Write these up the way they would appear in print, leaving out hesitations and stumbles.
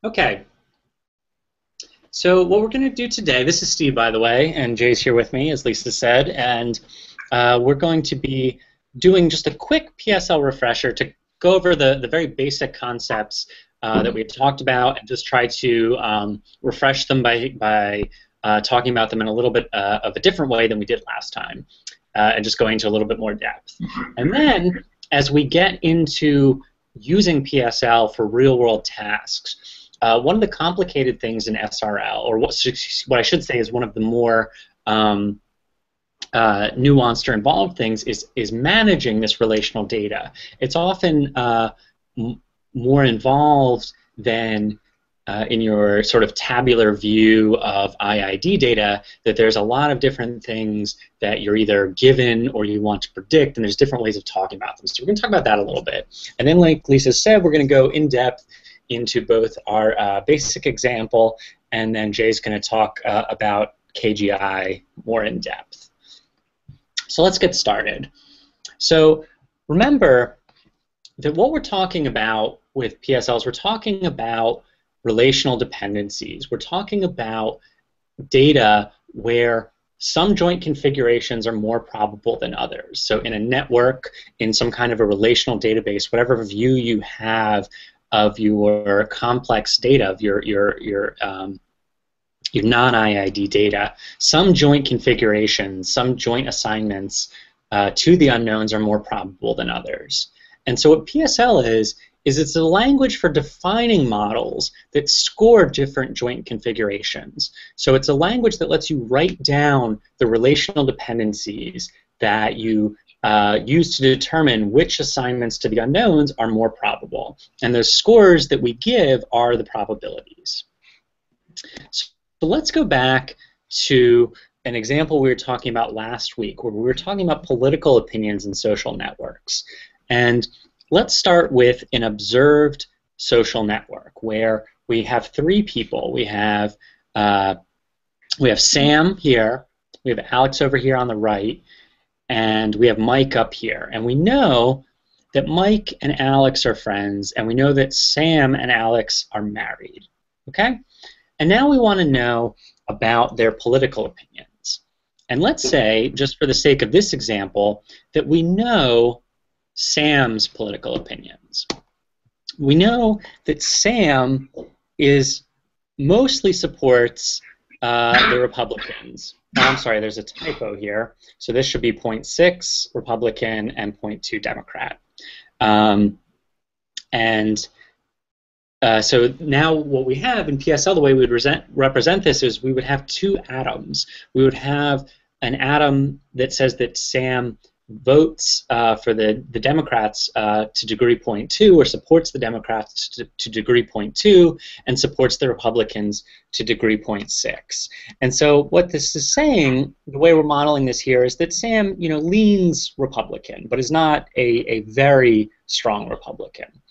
Okay, so what we're going to do today, this is Steve, by the way, and Jay's here with me, as Lisa said, and we're going to be doing just a quick PSL refresher to go over the very basic concepts that we had talked about and just try to refresh them by talking about them in a little bit of a different way than we did last time, and just going into a little bit more depth. And then, as we get into using PSL for real-world tasks, one of the complicated things in SRL, or what I should say is one of the more nuanced or involved things, is managing this relational data. It's often more involved than in your sort of tabular view of IID data, that there's a lot of different things that you're either given or you want to predict, and there's different ways of talking about them. So we're going to talk about that a little bit. And then, like Lisa said, we're going to go in depth into both our basic example, and then Jay's going to talk about KGI more in depth. So let's get started. So remember that what we're talking about with PSLs, we're talking about relational dependencies. We're talking about data where some joint configurations are more probable than others. So in a network, in some kind of a relational database, whatever view you have of your complex data, of your non-IID data, some joint configurations, some joint assignments to the unknowns are more probable than others. And so what PSL is it's a language for defining models that score different joint configurations. So it's a language that lets you write down the relational dependencies that you use to determine which assignments to the unknowns are more probable. And the scores that we give are the probabilities. So let's go back to an example we were talking about last week, where we were talking about political opinions in social networks. And let's start with an observed social network where we have three people. We have Sam here, we have Alex over here on the right, and we have Mike up here. And we know that Mike and Alex are friends, and we know that Sam and Alex are married. Okay? And now we want to know about their political opinions. And let's say, just for the sake of this example, that we know Sam's political opinions. We know that Sam mostly supports the Republicans. I'm sorry, there's a typo here. So this should be 0.6 Republican and 0.2 Democrat. So now what we have in PSL, the way we would represent this is we would have two atoms. We would have an atom that says that Sam votes for the Democrats to degree 0.2, or supports the Democrats to degree 0.2, and supports the Republicans to degree 0.6. And so what this is saying, the way we're modeling this here, is that Sam, leans Republican, but is not a very strong Republican.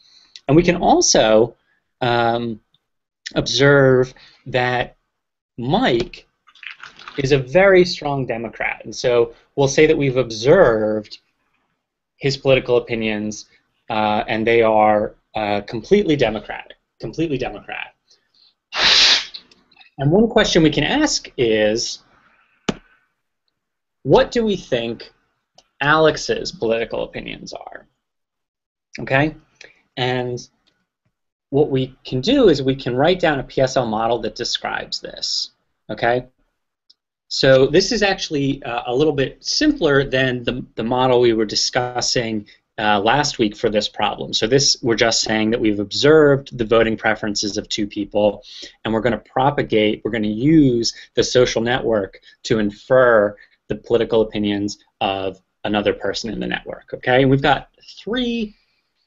And we can also observe that Mike is a very strong Democrat. And so we'll say that we've observed his political opinions, and they are completely Democratic, completely Democrat. And one question we can ask is, what do we think Alex's political opinions are? Okay? And what we can do is we can write down a PSL model that describes this. Okay? So this is actually a little bit simpler than the model we were discussing last week for this problem. So this, we're just saying that we've observed the voting preferences of two people, and we're going to use the social network to infer the political opinions of another person in the network. Okay, and we've got three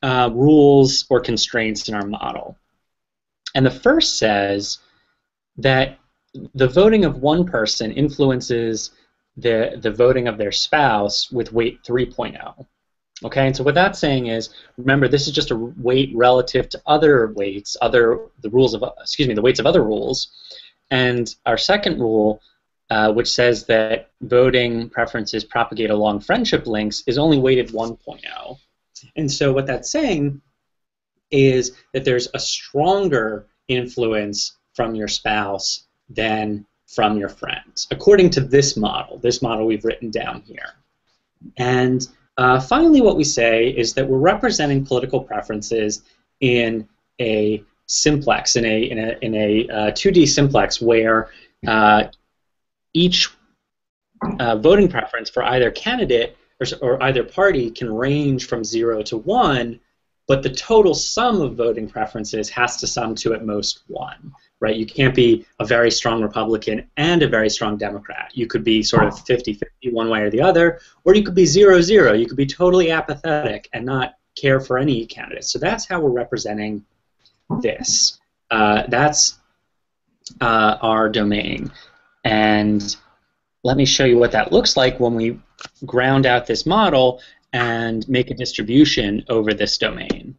rules or constraints in our model. And the first says that the voting of one person influences the voting of their spouse with weight 3.0. Okay, and so what that's saying is, remember, this is just a weight relative to other weights, the weights of other rules. And our second rule, which says that voting preferences propagate along friendship links, is only weighted 1.0. And so what that's saying is that there's a stronger influence from your spouse than from your friends, according to this model we've written down here. And finally, what we say is that we're representing political preferences in a simplex, in a 2D simplex, where each voting preference for either candidate or either party can range from 0 to 1, but the total sum of voting preferences has to sum to at most 1, right? You can't be a very strong Republican and a very strong Democrat. You could be sort of 50-50 one way or the other, or you could be 0-0. You could be totally apathetic and not care for any candidate. So that's how we're representing this. That's our domain. And let me show you what that looks like when we ground out this model and make a distribution over this domain.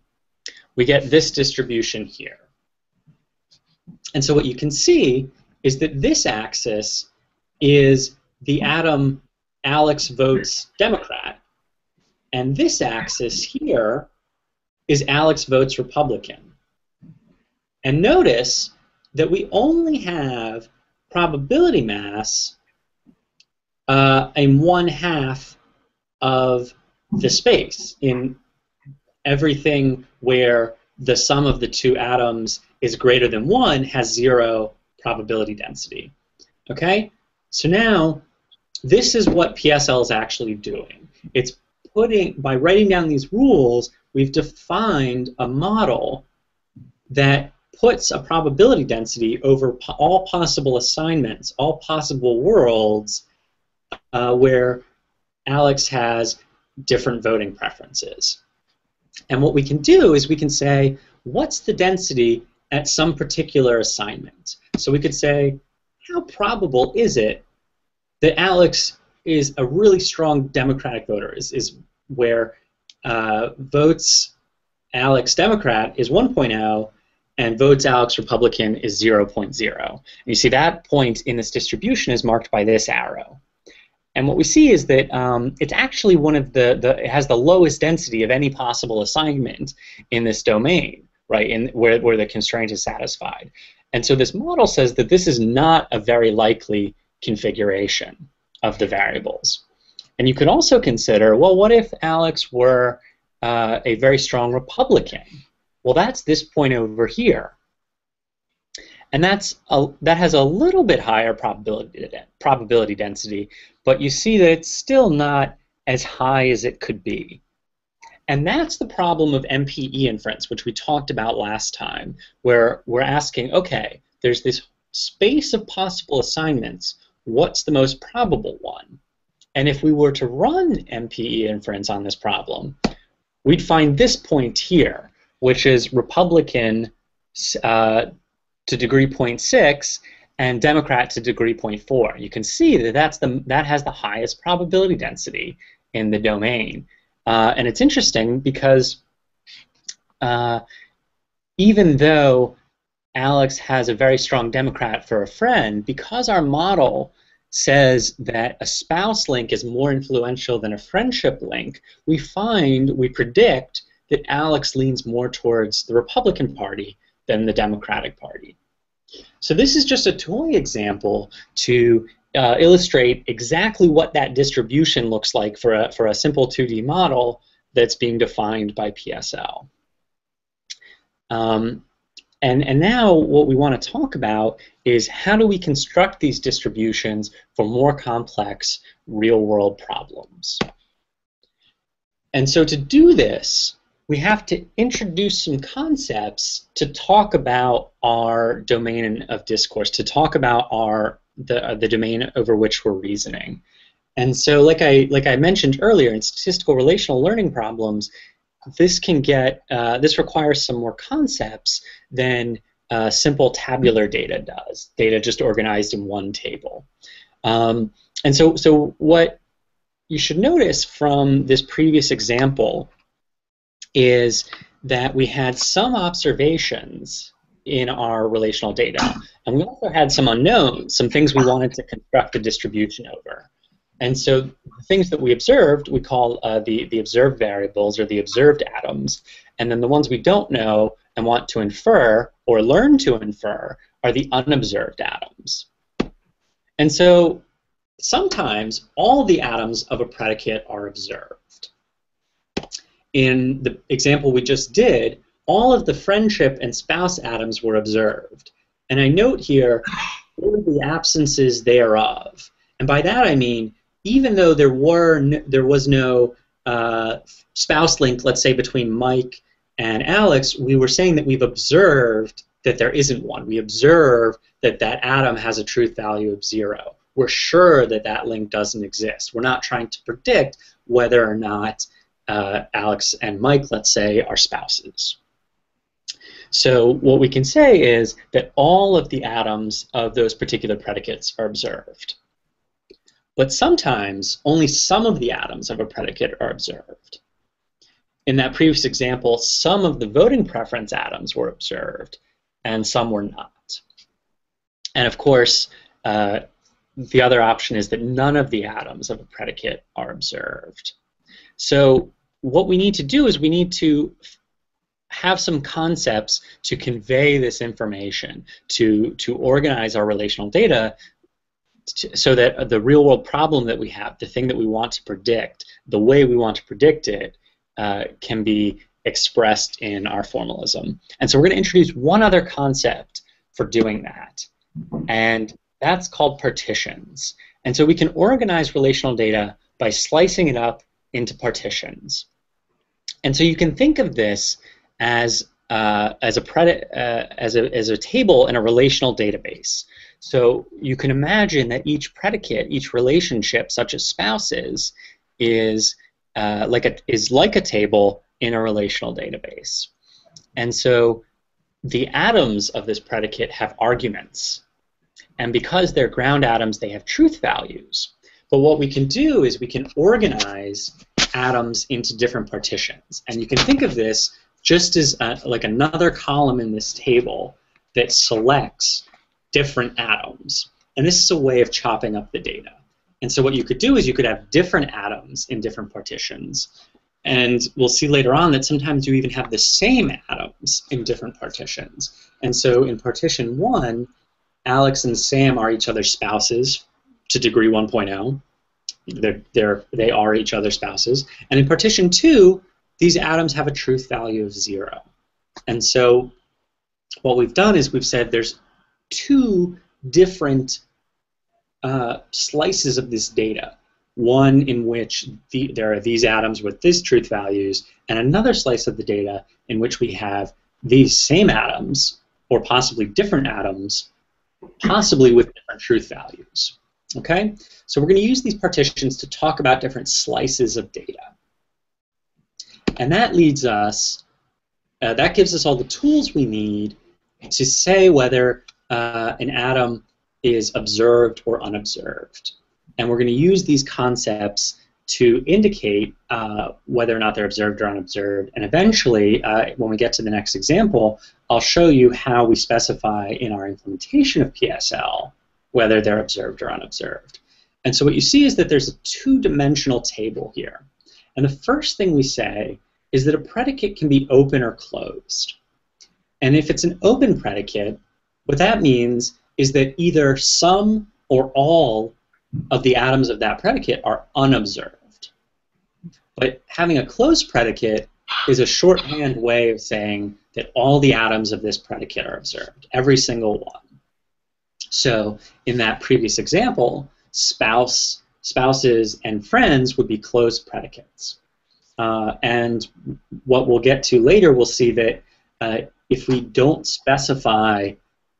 We get this distribution here. And so what you can see is that this axis is the atom Alex votes Democrat, and this axis here is Alex votes Republican. And notice that we only have probability mass in 1/2 of the space. In everything where the sum of the two atoms is greater than 1 has 0 probability density. Okay? So now, this is what PSL is actually doing. It's by writing down these rules, we've defined a model that puts a probability density over all possible assignments, all possible worlds where Alex has different voting preferences. And what we can do is we can say, what's the density at some particular assignment? So we could say, how probable is it that Alex is a really strong Democratic voter, is where votes Alex Democrat is 1.0 and votes Alex Republican is 0.0. And you see that point in this distribution is marked by this arrow. And what we see is that it's actually one of it has the lowest density of any possible assignment in this domain, right, where the constraint is satisfied. And so this model says that this is not a very likely configuration of the variables. And you could also consider, well, what if Alex were a very strong Republican? Well, that's this point over here. And that has a little bit higher probability density, but you see that it's still not as high as it could be. And that's the problem of MPE inference, which we talked about last time, where we're asking, okay, there's this space of possible assignments. What's the most probable one? And if we were to run MPE inference on this problem, we'd find this point here, which is Republican to degree 0.6 and Democrat to degree 0.4. You can see that that has the highest probability density in the domain. And it's interesting because even though Alex has a very strong Democrat for a friend, because our model says that a spouse link is more influential than a friendship link, we predict that Alex leans more towards the Republican Party than the Democratic Party. So this is just a toy example to illustrate exactly what that distribution looks like for a simple 2D model that's being defined by PSL. And now what we want to talk about is how do we construct these distributions for more complex real-world problems. And so to do this, we have to introduce some concepts to talk about our domain of discourse, to talk about the domain over which we're reasoning. And so, like I mentioned earlier, in statistical relational learning problems, this requires some more concepts than simple tabular data does. Data just organized in one table. And so what you should notice from this previous example is that we had some observations in our relational data, and we also had some unknowns, some things we wanted to construct a distribution over. And so the things that we observed we call the observed variables, or the observed atoms, And then the ones we don't know and want to infer or learn to infer are the unobserved atoms. And so sometimes all the atoms of a predicate are observed. In the example we just did, all of the friendship and spouse atoms were observed. And I note here all of the absences thereof. And by that I mean, even though there was no spouse link, let's say, between Mike and Alex, we were saying that we've observed that there isn't one. We observe that that atom has a truth value of 0. We're sure that that link doesn't exist. We're not trying to predict whether or not Alex and Mike, let's say, are spouses. So what we can say is that all of the atoms of those particular predicates are observed. But sometimes only some of the atoms of a predicate are observed. In that previous example, some of the voting preference atoms were observed, and some were not. And of course, the other option is that none of the atoms of a predicate are observed. So what we need to do is we need to have some concepts to convey this information, to organize our relational data so that the real-world problem that we have, the thing that we want to predict, the way we want to predict it, can be expressed in our formalism. And so we're going to introduce one other concept for doing that, and that's called partitions. And so we can organize relational data by slicing it up into partitions. And so you can think of this as a table in a relational database. So you can imagine that each predicate, each relationship, such as spouses, is like a table in a relational database. And so the atoms of this predicate have arguments. And because they're ground atoms, they have truth values. But what we can do is we can organize atoms into different partitions. And you can think of this just as like another column in this table that selects different atoms. And this is a way of chopping up the data. And so what you could do is you could have different atoms in different partitions. And we'll see later on that sometimes you even have the same atoms in different partitions. And so in partition 1, Alex and Sam are each other's spouses to degree 1.0. They are each other's spouses. And in partition 2, these atoms have a truth value of 0. And so what we've done is we've said there's 2 different slices of this data. One in which there are these atoms with these truth values, and another slice of the data in which we have these same atoms, or possibly different atoms, possibly with different truth values. Okay? So we're going to use these partitions to talk about different slices of data. And that leads us, that gives us all the tools we need to say whether an atom is observed or unobserved. And we're going to use these concepts to indicate whether or not they're observed or unobserved. And eventually, when we get to the next example, I'll show you how we specify in our implementation of PSL whether they're observed or unobserved. And so what you see is that there's a 2-dimensional table here. And the first thing we say is that a predicate can be open or closed. And if it's an open predicate, what that means is that either some or all of the atoms of that predicate are unobserved. But having a closed predicate is a shorthand way of saying that all the atoms of this predicate are observed, every single one. So in that previous example, spouses, and friends would be closed predicates. And what we'll get to later, we'll see that if we don't specify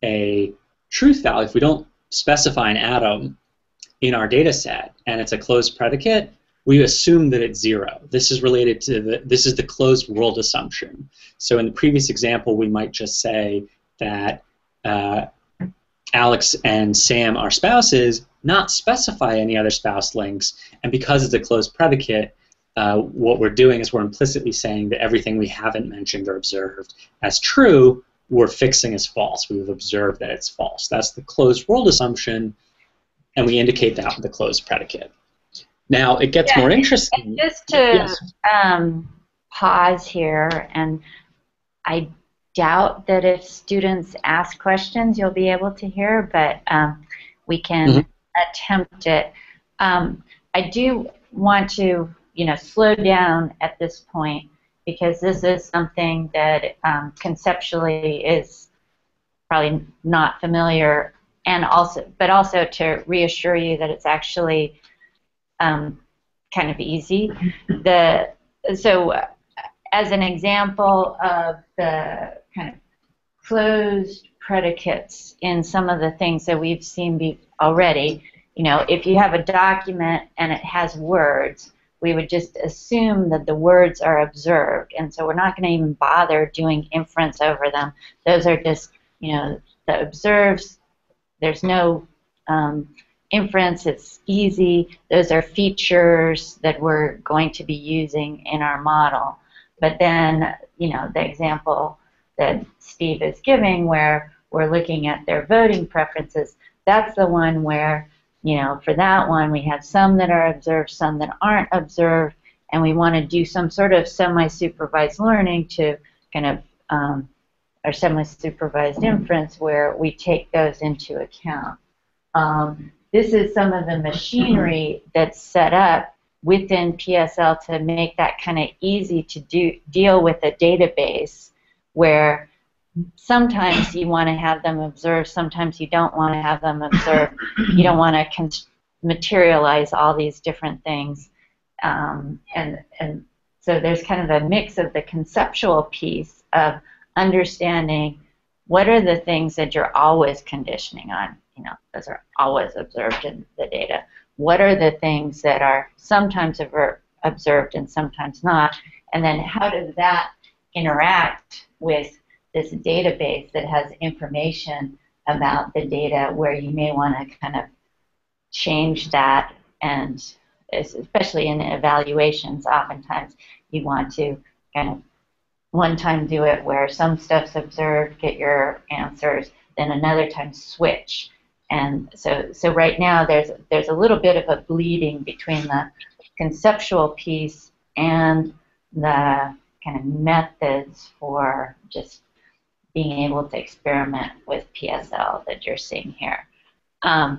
a truth value, if we don't specify an atom in our data set and it's a closed predicate, we assume that it's 0. This is related to this is the closed world assumption. So in the previous example, we might just say that Alex and Sam are spouses, not specify any other spouse links, and because it's a closed predicate, what we're doing is we're implicitly saying that everything we haven't mentioned or observed as true, we're fixing as false. We've observed that it's false. That's the closed world assumption, and we indicate that with the closed predicate. Now, it gets more interesting. Just to pause here, and I doubt that if students ask questions you'll be able to hear, but we can attempt it. I do want to, slow down at this point, because this is something that conceptually is probably not familiar, and but also to reassure you that it's actually kind of easy. So as an example of the kind of closed predicates in some of the things that we've seen already, if you have a document and it has words, we would just assume that the words are observed, and so we're not going to even bother doing inference over them. Those are just, the observes. There's no inference. It's easy. Those are features that we're going to be using in our model. But then, the example that Steve is giving, where we're looking at their voting preferences, that's the one where, for that one, we have some that are observed, some that aren't observed, and we want to do some sort of semi-supervised learning to kind of, or semi-supervised inference, where we take those into account. This is some of the machinery that's set up within PSL to make that kind of easy to deal with a database, where sometimes you want to have them observed, sometimes you don't want to have them observed. You don't want to materialize all these different things. And so there's kind of a mix of the conceptual piece of understanding what are the things that you're always conditioning on. Those are always observed in the data. What are the things that are sometimes observed and sometimes not? And then how does that interact with this database that has information about the data, where you may want to kind of change that, and especially in evaluations, oftentimes you want to kind of one time do it where some stuff's observed, get your answers, then another time switch. And so right now there's a little bit of a bleeding between the conceptual piece and the kind of methods for just being able to experiment with PSL that you're seeing here. Are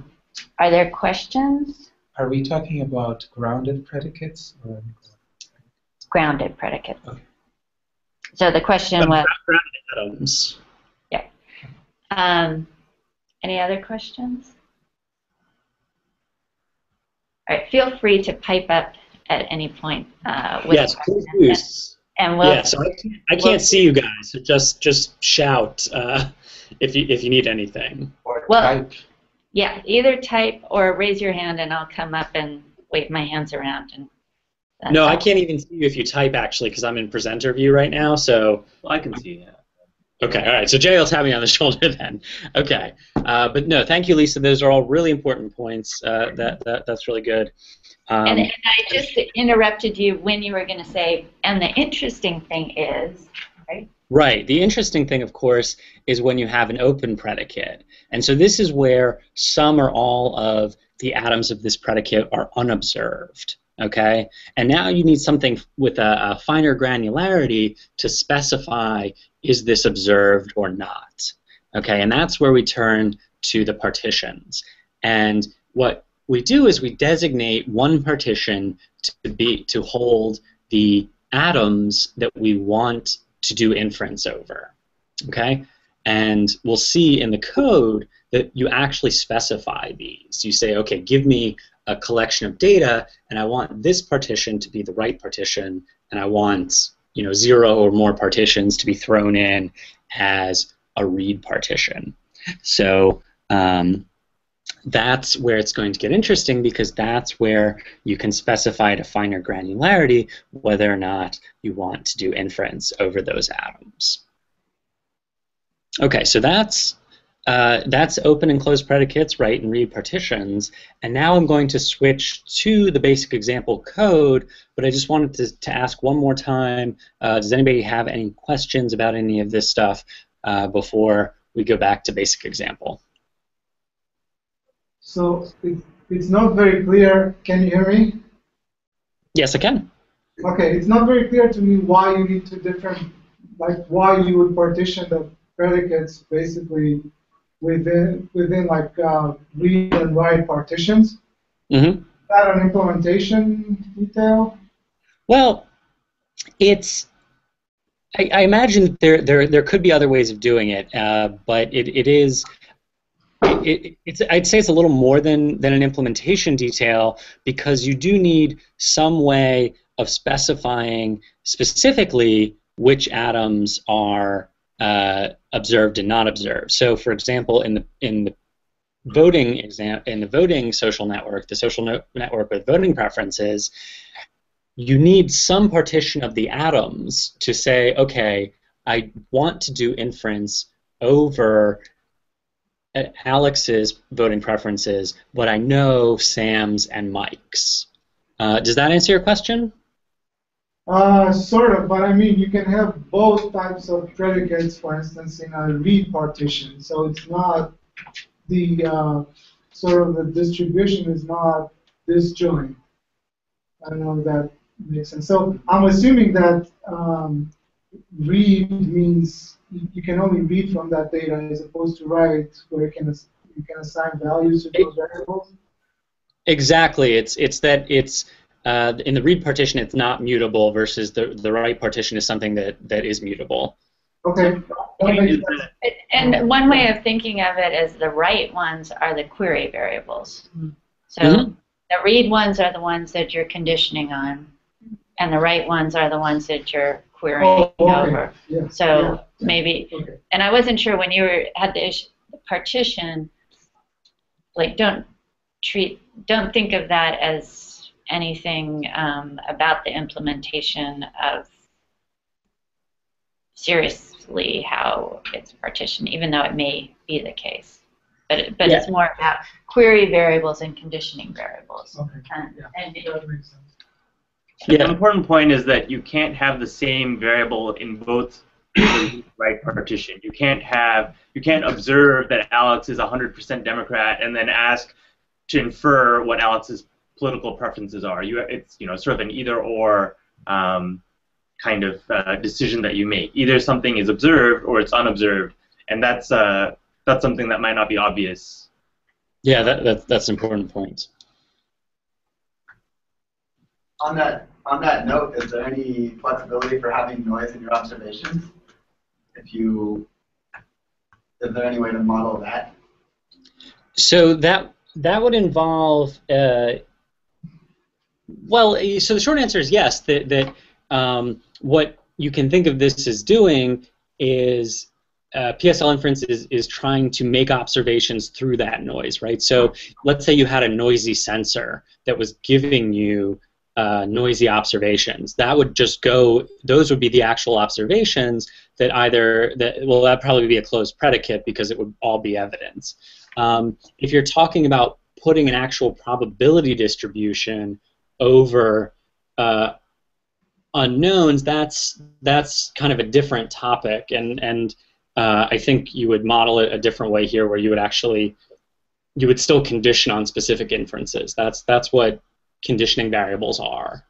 there questions? Are we talking about grounded predicates? Or grounded predicates. Okay. So the question was... Grounded atoms. Yeah. Any other questions? All right, feel free to pipe up at any point with yes, please. And we'll, yeah, so I can't see you guys, so just shout if you need anything. Or type. Yeah, either type or raise your hand, and I'll come up and wave my hands around. And no, I can't even see you if you type, actually, because I'm in presenter view right now. So well, I can see you. Okay, all right. So Jay will tap me on the shoulder then. Okay, but no, thank you, Lisa. Those are all really important points. That's really good. And I just interrupted you when you were going to say, and the interesting thing is, right? Right. The interesting thing, of course, is when you have an open predicate. And so this is where some or all of the atoms of this predicate are unobserved. Okay? And now you need something with a finer granularity to specify, is this observed or not? Okay? And that's where we turn to the partitions. And what we do is we designate one partition to hold the atoms that we want to do inference over. Okay? And we'll see in the code that you actually specify these. You say, okay, give me a collection of data, and I want this partition to be the right partition, and I want 0 or more partitions to be thrown in as a read partition. So that's where it's going to get interesting, because that's where you can specify at a finer granularity whether or not you want to do inference over those atoms. Okay, so that's open and closed predicates, write and read partitions, and now I'm going to switch to the basic example code, but I just wanted to ask one more time, does anybody have any questions about any of this stuff before we go back to basic example? So it's not very clear. Can you hear me? Yes, I can. Okay, it's not very clear to me why you need two different, like why you would partition the predicates basically within like read and write partitions. Mm-hmm. Is that an implementation detail? Well, it's. I imagine there could be other ways of doing it, but it is. It's I'd say it's a little more than an implementation detail, because you do need some way of specifying specifically which atoms are observed and not observed. So, for example, in the voting social network, the social network with voting preferences, you need some partition of the atoms to say, okay, I want to do inference over Alex's voting preferences, but I know Sam's and Mike's. Does that answer your question? Sort of, but I mean, you can have both types of predicates, for instance, in a read partition. So it's not the sort of the distribution is not disjoint. I don't know if that makes sense. So I'm assuming that read means you can only read from that data as opposed to write, where you can assign values to those variables. Exactly. It's that it's in the read partition it's not mutable, versus the write partition is something that is mutable. Okay. That makes sense. And one way of thinking of it is the write ones are the query variables. So the read ones are the ones that you're conditioning on, and the write ones are the ones that you're querying over. Yeah. So maybe, and I wasn't sure when you had the partition, like don't think of that as anything about the implementation of seriously how it's partitioned, even though it may be the case. But it's more about query variables and conditioning variables. Okay. And That makes sense. The important point is that you can't have the same variable in both the right partition. You can't observe that Alex is 100% Democrat and then ask to infer what Alex's political preferences are. It's sort of an either-or kind of decision that you make. Either something is observed or it's unobserved, and that's something that might not be obvious. Yeah, that's an important point. On that note, is there any flexibility for having noise in your observations? Is there any way to model that? So that would involve well, so the short answer is yes. That what you can think of this as doing is PSL inference is trying to make observations through that noise, right? So let's say you had a noisy sensor that was giving you noisy observations. That would just go, those would be the actual observations that that'd probably be a closed predicate because it would all be evidence. If you're talking about putting an actual probability distribution over unknowns, that's kind of a different topic, and I think you would model it a different way here, where you would still condition on specific inferences. That's what conditioning variables are.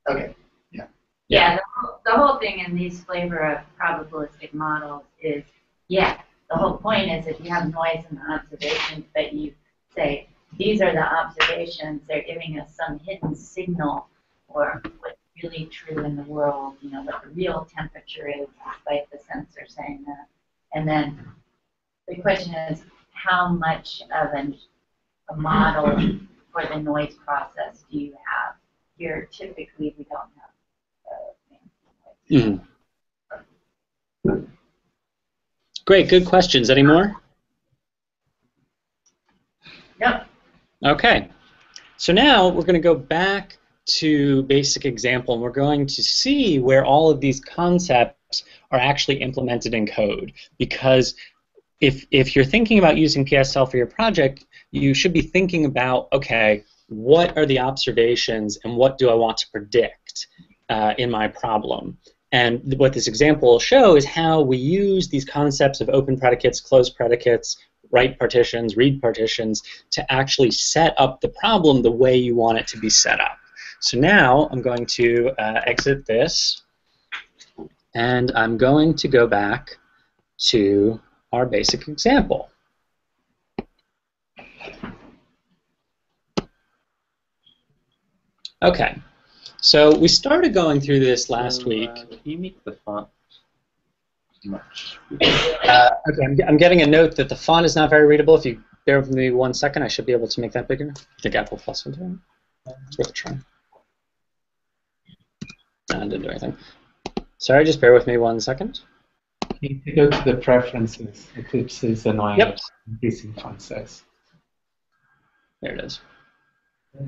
Okay. Yeah, the whole thing in these flavor of probabilistic models is, the whole point is if you have noise in the observations, but you say, these are the observations, they're giving us some hidden signal or what's really true in the world, what the real temperature is, despite the sensor saying that. And then the question is, how much of a model for the noise process do you have? Here, typically, we don't have Great, good questions. Any more? Yep. Okay, so now we're going to go back to basic example, and we're going to see where all of these concepts are actually implemented in code. Because if you're thinking about using PSL for your project, you should be thinking about, okay, what are the observations and what do I want to predict in my problem? And what this example will show is how we use these concepts of open predicates, closed predicates, write partitions, read partitions, to actually set up the problem the way you want it to be set up. So now I'm going to exit this, and I'm going to go back to our basic example. Okay, so we started going through this last week. Can you make the font much? Okay, I'm getting a note that the font is not very readable. If you bear with me 1 second, I should be able to make that bigger. You think Apple Plus will do it? It's worth a try. No, I didn't do anything. Sorry, just bear with me 1 second. You need to go to the preferences. Eclipse is annoying. Yep. Increasing font size. There it is. I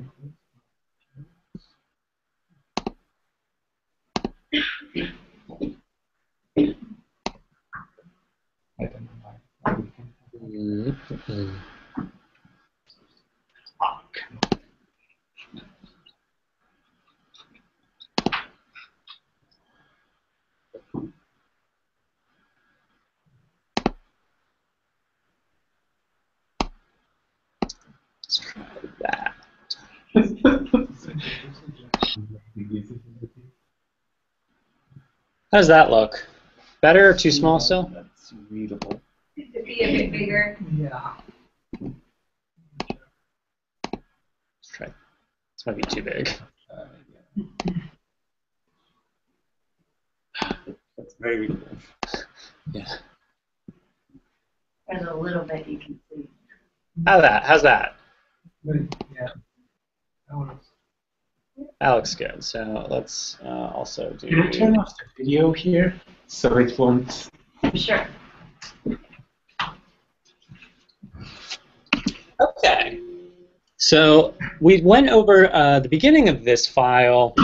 don't know why. Mm-hmm. Let's try that. How does that look? Better or too small still? That's readable. It could be a bit bigger. Yeah. Let's try. This might be too big. That's very readable. Yeah. There's a little bit you can see. How's that? Yeah. That works. That looks good. So let's also do. Can I turn off the video here so it won't? Sure. Okay. So we went over the beginning of this file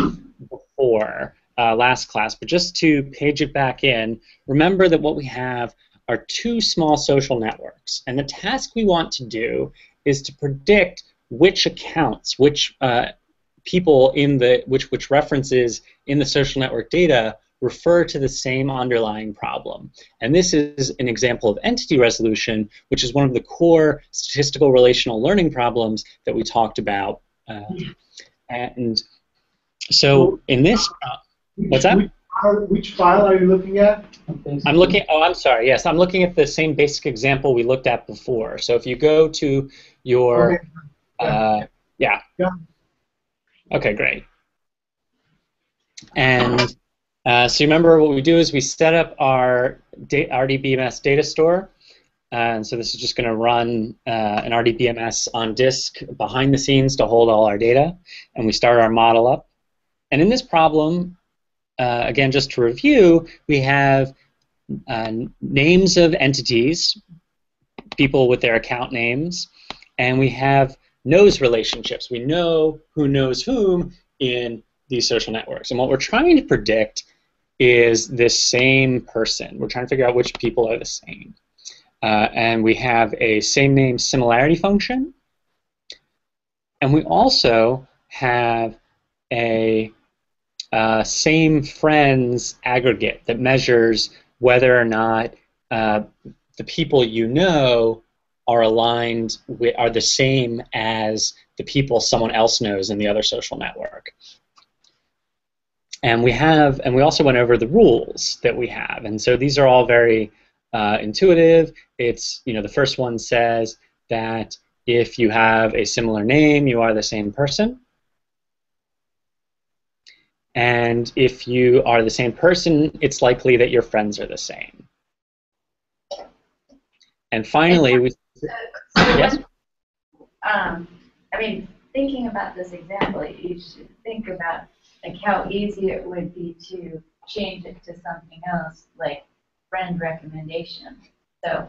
before last class, but just to page it back in, remember that what we have are two small social networks, and the task we want to do is to predict which accounts, which people in the which references in the social network data refer to the same underlying problem. And this is an example of entity resolution, which is one of the core statistical relational learning problems that we talked about. And so in this, what's that? Which file are you looking at? I'm looking, oh, I'm sorry, yes, I'm looking at the same basic example we looked at before. So if you go to your, Okay. yeah. Yeah. Okay, great. And so you remember what we do is we set up our RDBMS data store. And so this is just going to run an RDBMS on disk behind the scenes to hold all our data. And we start our model up. And in this problem, again, just to review, we have names of entities, people with their account names, and we have knows relationships. We know who knows whom in these social networks. And what we're trying to predict is this same person. We're trying to figure out which people are the same. And we have a same name similarity function. And we also have a same friends aggregate that measures whether or not the people you know are aligned with, are the same as the people someone else knows in the other social network. And we also went over the rules that we have. And so these are all very intuitive. It's, you know, the first one says that if you have a similar name, you are the same person. And if you are the same person, it's likely that your friends are the same. And finally, yes? I mean, thinking about this example, you should think about like how easy it would be to change it to something else, like friend recommendation. So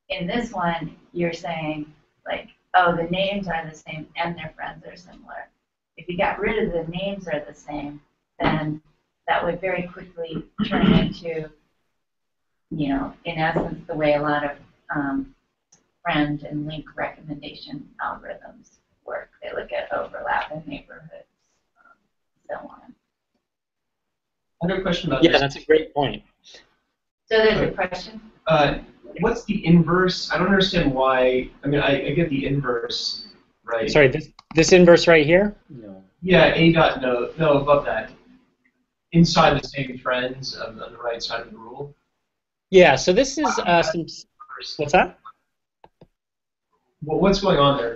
in this one, you're saying like, oh, the names are the same and their friends are similar. If you got rid of the names are the same, then that would very quickly turn into, you know, in essence, the way a lot of friend and link recommendation algorithms work. They look at overlap in neighborhoods, so on. I have a question about Yeah, this. that's a great point. So there's a question? What's the inverse? I don't understand why. I mean, I get the inverse, right? Sorry, this inverse right here? No. Yeah, A dot no above that. Inside the same trends on the right side of the rule. Yeah, so this is what's that? What's going on there?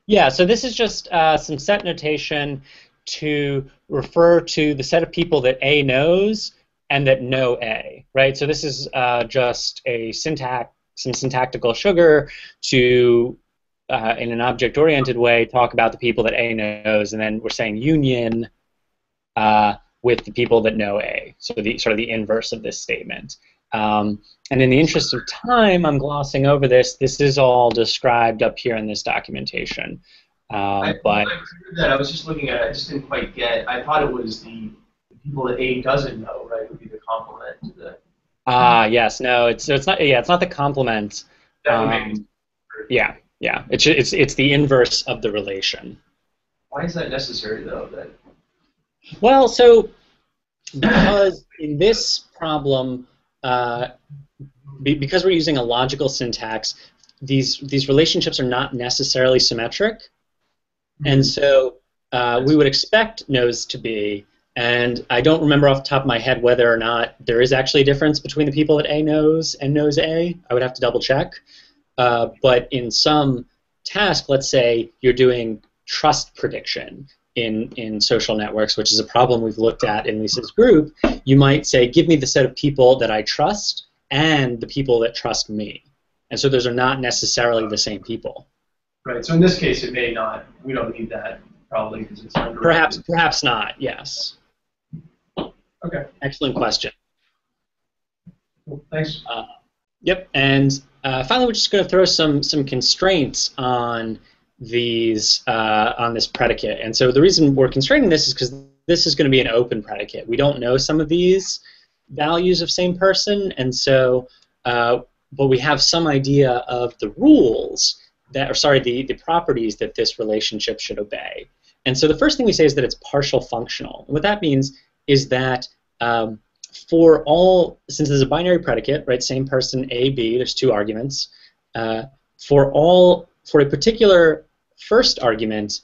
Yeah, so this is just some set notation to refer to the set of people that A knows and that know A, right? So this is just a some syntactical sugar to, in an object-oriented way, talk about the people that A knows, and then we're saying union with the people that know A, so the sort of the inverse of this statement. And in the interest of time, I'm glossing over this. This is all described up here in this documentation. I heard that. I was just looking at it. I just didn't quite get. I thought it was the people that A doesn't know, right? Would be the complement to the. Yes. No. It's not. Yeah. It's not the complement. Yeah. It's the inverse of the relation. Why is that necessary, though? Well, so because in this problem, because we're using a logical syntax, these relationships are not necessarily symmetric, and so we would expect knows to be. And I don't remember off the top of my head whether or not there is actually a difference between the people that A knows and knows A. I would have to double check. But in some task, let's say you're doing trust prediction in social networks, which is a problem we've looked at in Lisa's group, you might say, give me the set of people that I trust and the people that trust me. And so those are not necessarily the same people. Right. So in this case, it may not. We don't need that probably because it's perhaps not. Yes. Okay. Excellent question. Cool. Thanks. Yep. And finally, we're just going to throw some constraints on these on this predicate. And so the reason we're constraining this is because this is going to be an open predicate. We don't know some of these values of same person, and so but we have some idea of the rules that, or sorry, the properties that this relationship should obey. And so the first thing we say is that it's partial functional. And what that means is that for all, since there's a binary predicate, right, same person A, B, there's two arguments, for a particular first argument,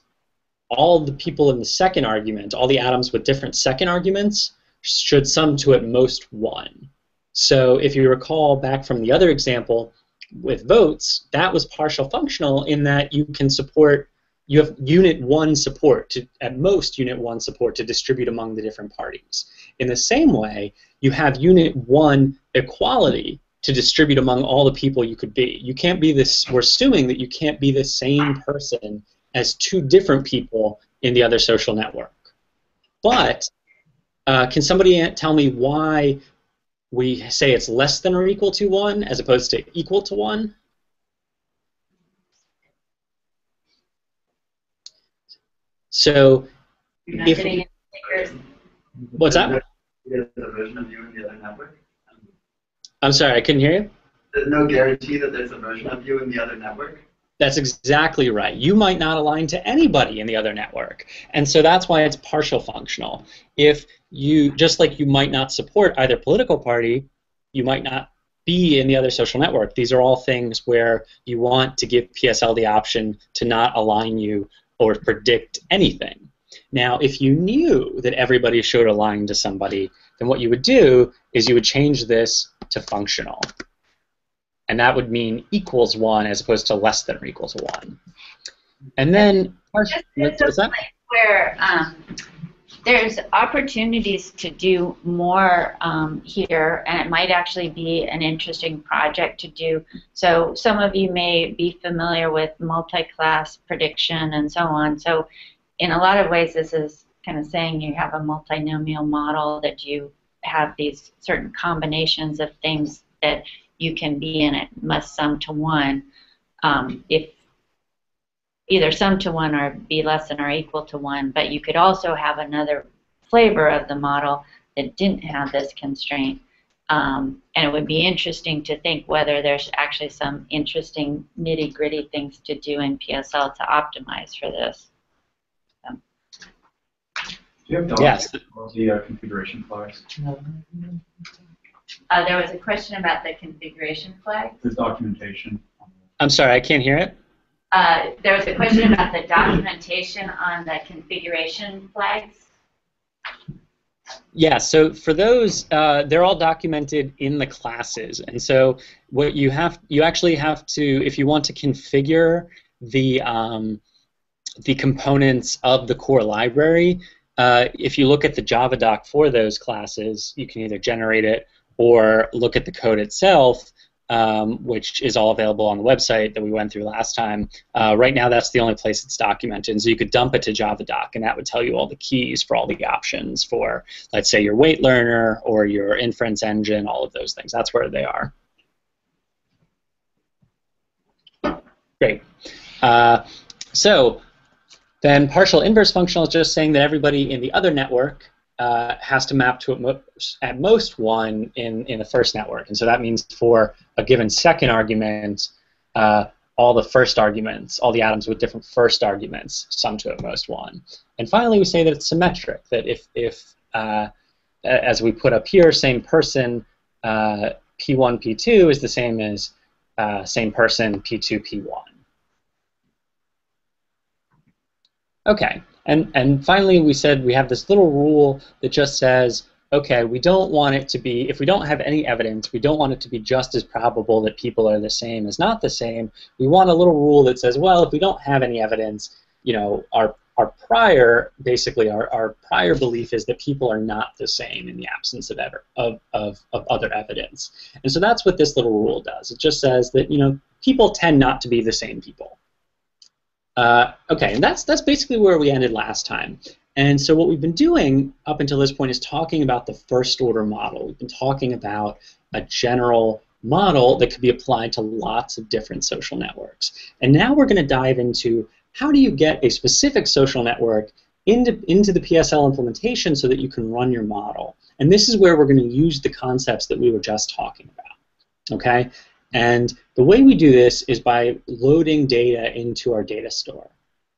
all the people in the second argument, all the atoms with different second arguments, should sum to at most 1. So if you recall back from the other example with votes, that was partial functional in that you can support, you have unit 1 support, to, at most unit 1 support to distribute among the different parties. In the same way, you have unit 1 equality to distribute among all the people you could be. You can't be this, we're assuming that you can't be the same person as two different people in the other social network. But can somebody tell me why we say it's less than or equal to 1 as opposed to equal to 1? So, if what's that? There's a version of you in the other network. I'm sorry, I couldn't hear you. There's no guarantee that there's a version of you in the other network. That's exactly right. You might not align to anybody in the other network. And so that's why it's partial functional. If you, just like you might not support either political party, you might not be in the other social network. These are all things where you want to give PSL the option to not align you or predict anything. Now, if you knew that everybody should align to somebody, then what you would do is you would change this to functional. And that would mean equals 1 as opposed to less than or equal to 1. And then, what's that? Where there's opportunities to do more here, and it might actually be an interesting project to do. So some of you may be familiar with multi-class prediction and so on. So in a lot of ways, this is kind of saying you have a multinomial model that you have these certain combinations of things that you can be in, it must sum to 1. If either sum to 1 or be less than or equal to 1, but you could also have another flavor of the model that didn't have this constraint. And it would be interesting to think whether there's actually some interesting nitty-gritty things to do in PSL to optimize for this. Do you have the configuration flags? There was a question about the configuration flag. The documentation. I'm sorry, I can't hear it. There was a question about the documentation on the configuration flags. Yeah, so for those, they're all documented in the classes, and so what you actually have to, if you want to configure the components of the core library, if you look at the Java doc for those classes, you can either generate it or look at the code itself, which is all available on the website that we went through last time. Right now, that's the only place it's documented. So you could dump it to JavaDoc, and that would tell you all the keys for all the options for, let's say, your weight learner or your inference engine, all of those things. That's where they are. Great. So then partial inverse functional is just saying that everybody in the other network has to map to at most one in the first network. And so that means for a given second argument, all the first arguments, all the atoms with different first arguments sum to at most one. And finally, we say that it's symmetric, that if as we put up here, same person, P1, P2 is the same as same person, P2, P1. Okay. And finally, we said we have this little rule that just says, okay, we don't want it to be, if we don't have any evidence, we don't want it to be just as probable that people are the same as not the same. We want a little rule that says, well, if we don't have any evidence, you know, our prior, basically our prior belief is that people are not the same in the absence of other evidence. And so that's what this little rule does. It just says that, you know, people tend not to be the same people. Okay, and that's basically where we ended last time. And so what we've been doing up until this point is talking about the first order model. We've been talking about a general model that could be applied to lots of different social networks. And now we're going to dive into how do you get a specific social network into the PSL implementation so that you can run your model. And this is where we're going to use the concepts that we were just talking about. Okay? And the way we do this is by loading data into our data store.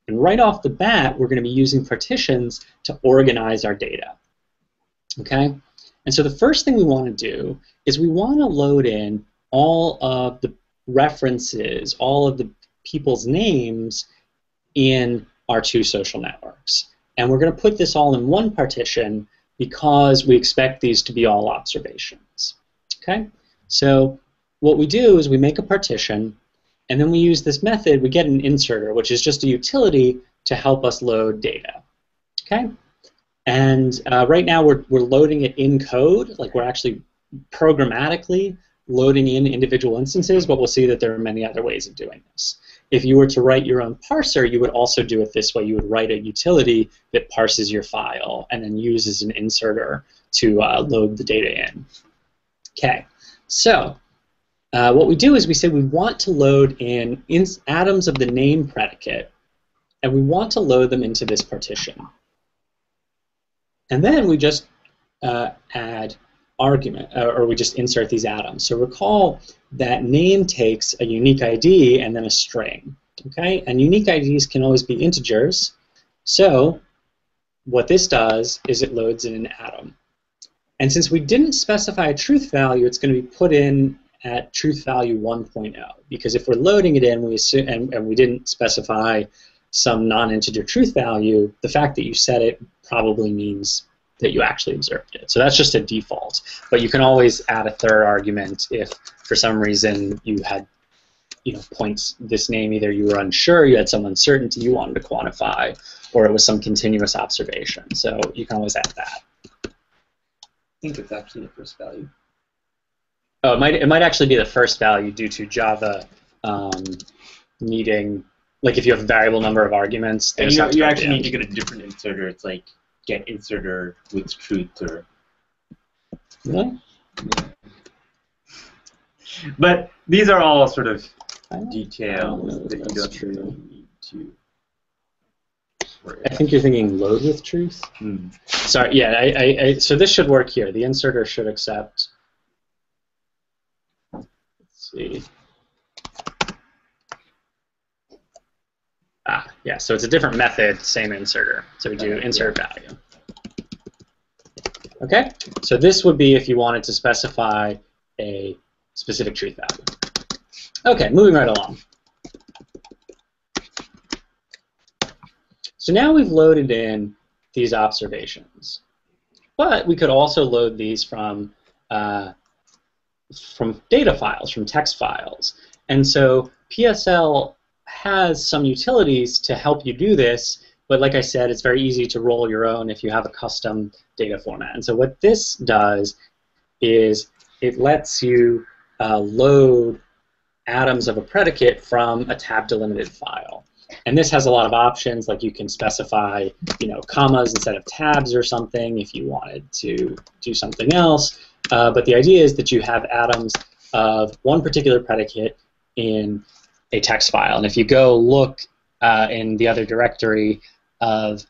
And right off the bat, we're going to be using partitions to organize our data. Okay? And so the first thing we want to do is we want to load in all of the references, all of the people's names in our two social networks. And we're going to put this all in one partition because we expect these to be all observations. Okay? So what we do is we make a partition, and then we use this method. We get an inserter, which is just a utility to help us load data. Okay? And right now we're loading it in code, like we're actually programmatically loading in individual instances, but we'll see that there are many other ways of doing this. If you were to write your own parser, you would also do it this way. You would write a utility that parses your file and then uses an inserter to load the data in. Okay, so what we do is we say we want to load in atoms of the name predicate, and we want to load them into this partition. And then we just add argument, or we just insert these atoms. So recall that name takes a unique ID and then a string. Okay, and unique IDs can always be integers. So what this does is it loads in an atom. And since we didn't specify a truth value, it's going to be put in at truth value 1.0, because if we're loading it in, we assume, and we didn't specify some non-integer truth value, the fact that you set it probably means that you actually observed it. So that's just a default. But you can always add a third argument if, for some reason, you had, you know, points this name, either you were unsure, you had some uncertainty you wanted to quantify, or it was some continuous observation. So you can always add that. I think it's actually the first value. Oh, it might actually be the first value due to Java needing, like if you have a variable number of arguments. And you actually need to get a different inserter. It's like get inserter with truth or. Really? Yeah. But these are all sort of details that you don't really need to. I think you're thinking load with truth. Sorry, yeah. So this should work here. The inserter should accept. See. Yeah, so it's a different method, same inserter. So we do insert value. Okay, so this would be if you wanted to specify a specific truth value. Okay, moving right along. So now we've loaded in these observations. But we could also load these from data files, from text files. And so PSL has some utilities to help you do this, but like I said, it's very easy to roll your own if you have a custom data format. And so what this does is it lets you load atoms of a predicate from a tab delimited file. And this has a lot of options, like you can specify, commas instead of tabs or something if you wanted to do something else. But the idea is that you have atoms of one particular predicate in a text file. And if you go look in the other directory of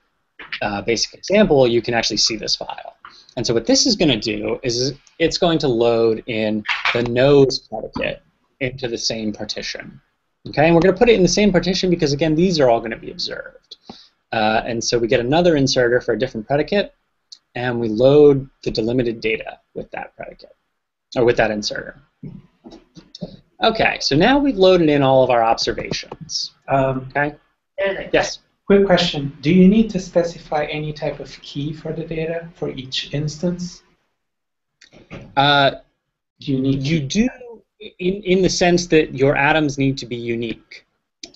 basic example, you can actually see this file. And so what this is going to do is it's going to load in the nose predicate into the same partition. Okay, and we're going to put it in the same partition because, again, these are all going to be observed. And so we get another inserter for a different predicate, and we load the delimited data with that predicate, or with that inserter. Okay, so now we've loaded in all of our observations. Okay? Yes? Quick question. Do you need to specify any type of key for the data for each instance? You do, in the sense that your atoms need to be unique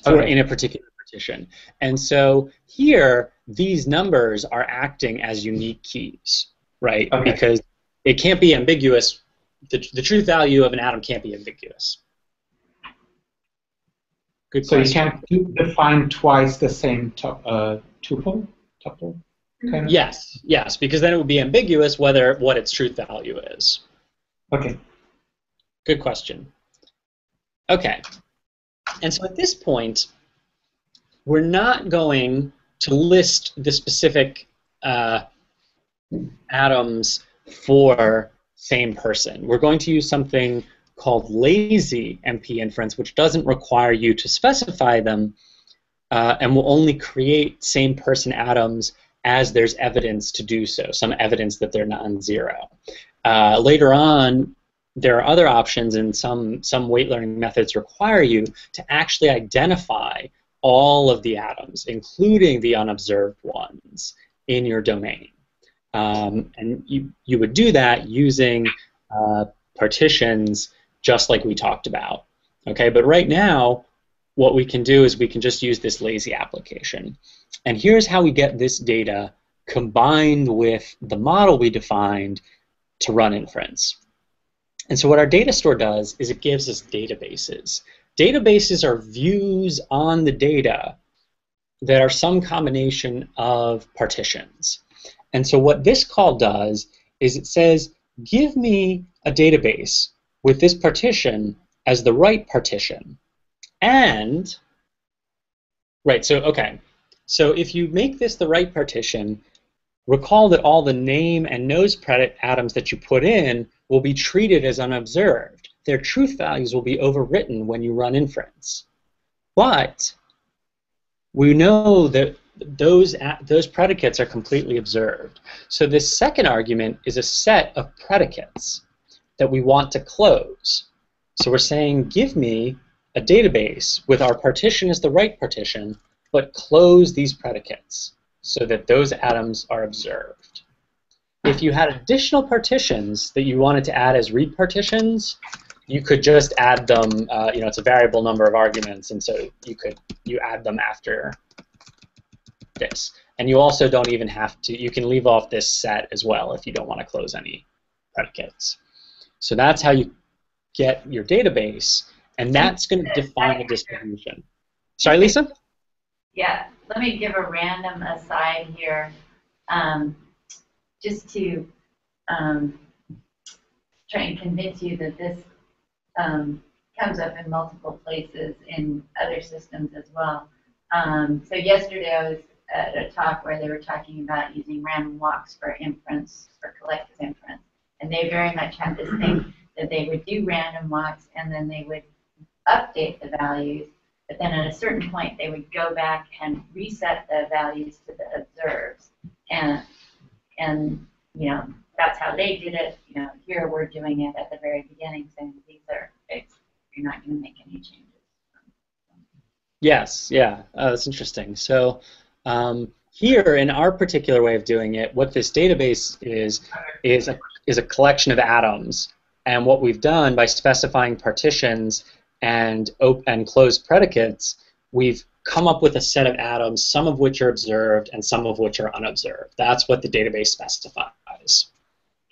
in a particular partition. And so here, these numbers are acting as unique keys, right? Okay. Because it can't be ambiguous. The truth value of an atom can't be ambiguous. Good so question. You can't define twice the same tuple? Kind of? Yes, because then it would be ambiguous what its truth value is. Okay. Good question. Okay. And so at this point, we're not going to list the specific atoms for same person. We're going to use something called lazy MP inference, which doesn't require you to specify them, and will only create same person atoms as there's evidence to do so, some evidence that they're non-zero. Later on, there are other options, and some weight learning methods require you to actually identify all of the atoms, including the unobserved ones, in your domain. And you would do that using partitions, just like we talked about. Okay, but right now, what we can do is we can just use this lazy application. And here's how we get this data combined with the model we defined to run inference. And so what our data store does is it gives us databases. Databases are views on the data that are some combination of partitions. And so what this call does is it says, give me a database with this partition as the right partition. And, right, so, okay. So if you make this the right partition, recall that all the name and nose predicate atoms that you put in will be treated as unobserved. Their truth values will be overwritten when you run inference. But we know that those predicates are completely observed. So this second argument is a set of predicates that we want to close. So we're saying, give me a database with our partition as the right partition, but close these predicates so that those atoms are observed. If you had additional partitions that you wanted to add as read partitions, you could just add them. It's a variable number of arguments, and so you add them after this. And you also don't even have to. You can leave off this set as well if you don't want to close any predicates. So that's how you get your database, and that's going to define a distribution. Sorry, Lisa? Yeah, let me give a random aside here, just to try and convince you that this comes up in multiple places in other systems as well. So yesterday I was at a talk where they were talking about using random walks for inference, for collective inference, and they very much had this thing that they would do random walks and then they would update the values, but then at a certain point they would go back and reset the values to the observes, and that's how they did it. Here we're doing it at the very beginning, saying these are fixed. You're not going to make any changes. Yes, yeah, that's interesting. So Here, in our particular way of doing it, what this database is a collection of atoms. And what we've done by specifying partitions and closed predicates, we've come up with a set of atoms, some of which are observed and some of which are unobserved. That's what the database specifies.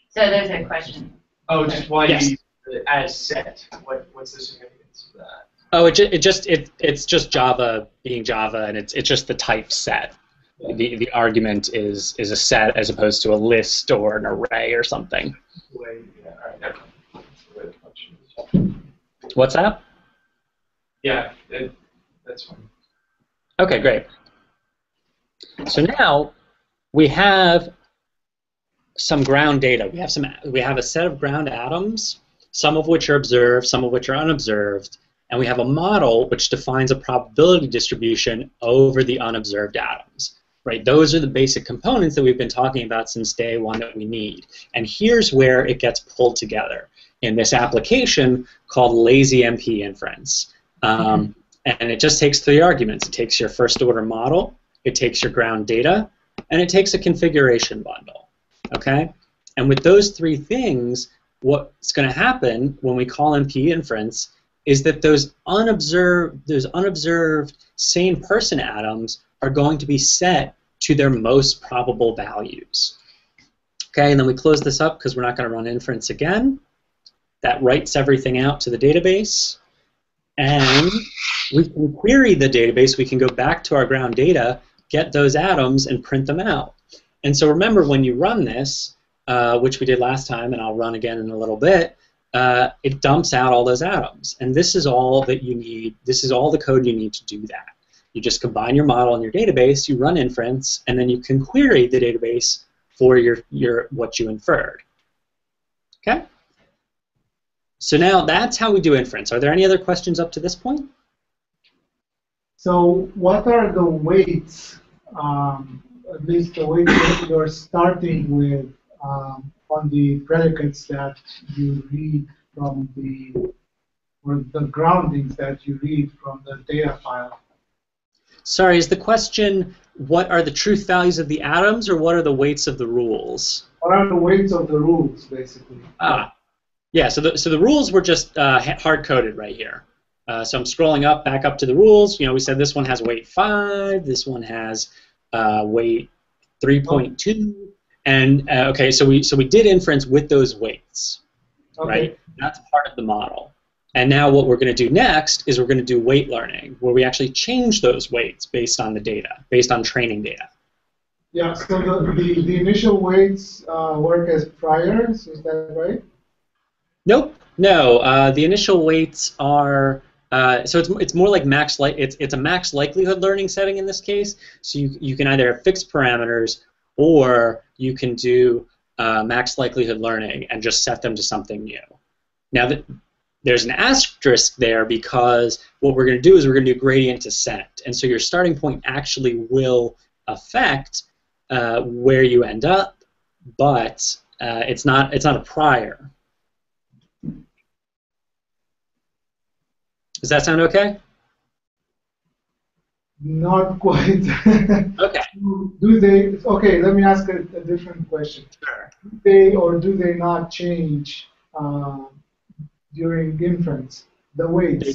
So there's a question. Oh, just why yes. do you use it as set? What's the significance of that? Oh, it's just Java being Java, and it's just the type set. Yeah. The argument is a set as opposed to a list or an array or something. What's that? Yeah, that's fine. Okay, great. So now we have some ground data. We have a set of ground atoms, some of which are observed, some of which are unobserved, and we have a model which defines a probability distribution over the unobserved atoms. Right? Those are the basic components that we've been talking about since day one that we need. And here's where it gets pulled together in this application called lazy MP inference. And it just takes 3 arguments. It takes your first order model, it takes your ground data, and it takes a configuration bundle. Okay? And with those 3 things, what's going to happen when we call MP inference is that those unobserved sane person atoms are going to be set to their most probable values. Okay, and then we close this up because we're not going to run inference again. That writes everything out to the database. And we can query the database. We can go back to our ground data, get those atoms, and print them out. And so remember, when you run this, which we did last time, and I'll run again in a little bit, it dumps out all those atoms. And this is all that you need. This is all the code you need to do that. You just combine your model and your database, you run inference, and then you can query the database for what you inferred. Okay? So now that's how we do inference. Are there any other questions up to this point? So what are the weights, at least the weights that you're starting with on the predicates that you read from or the groundings that you read from the data file? Sorry, is the question, what are the truth values of the atoms, or what are the weights of the rules? What are the weights of the rules, basically? Yeah, so the rules were just hard-coded right here. So I'm scrolling back up to the rules. You know, we said this one has weight 5, this one has weight 3.2, and okay, so we did inference with those weights, okay. Right? That's part of the model. And now what we're going to do next is we're going to do weight learning, where we actually change those weights based on the data, based on training data. Yeah, so the initial weights work as priors, is that right? Nope, no. The initial weights are, so it's more like it's a max likelihood learning setting in this case. So you can either have fixed parameters, or you can do max likelihood learning and just set them to something new. Now there's an asterisk there because what we're going to do is we're going to do gradient descent, and so your starting point actually will affect where you end up, but it's not a prior. Does that sound okay? Not quite. Okay. Okay, let me ask a different question. Sure. Do they not change during inference, the weights?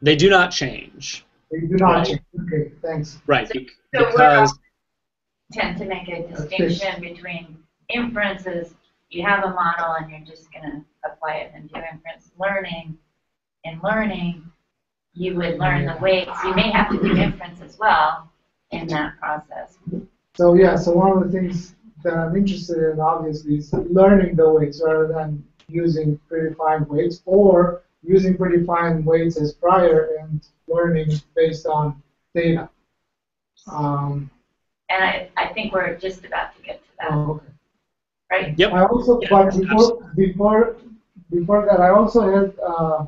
They do not change. They do not change. Okay, thanks. Right. So because we tend to make a distinction between inferences. You have a model and you're just going to apply it and do inference. Learning. In learning, you would learn the weights. You may have to do inference as well in that process. So yeah, so one of the things that I'm interested in, obviously, is learning the weights rather than using predefined weights, or using predefined weights as prior and learning based on data. And I think we're just about to get to that. Oh, okay. Right? Yep. I also, but before that, I also had a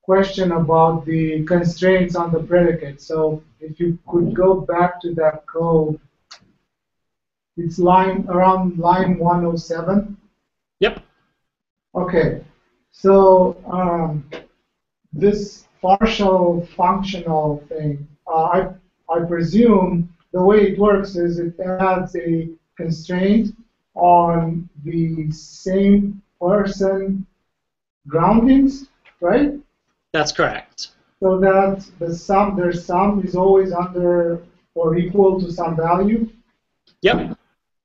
question about the constraints on the predicate. So if you could go back to that code, it's around line 107. Yep. Okay. So this partial functional thing, I presume the way it works is it adds a constraint on the same person groundings, right? That's correct. So that their sum is always under or equal to some value. Yep.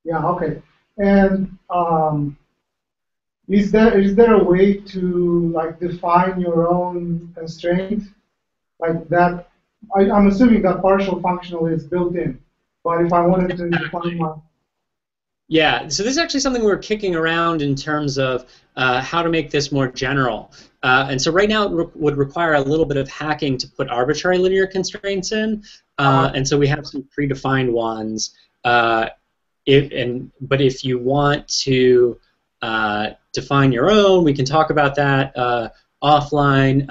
Yeah. Okay. And is there a way to like define your own constraint like that? I'm assuming that partial functional is built in, but if I wanted to define one. Yeah, so this is actually something we're kicking around in terms of how to make this more general. And so right now it would require a little bit of hacking to put arbitrary linear constraints in. And so we have some predefined ones. But if you want to define your own, we can talk about that offline.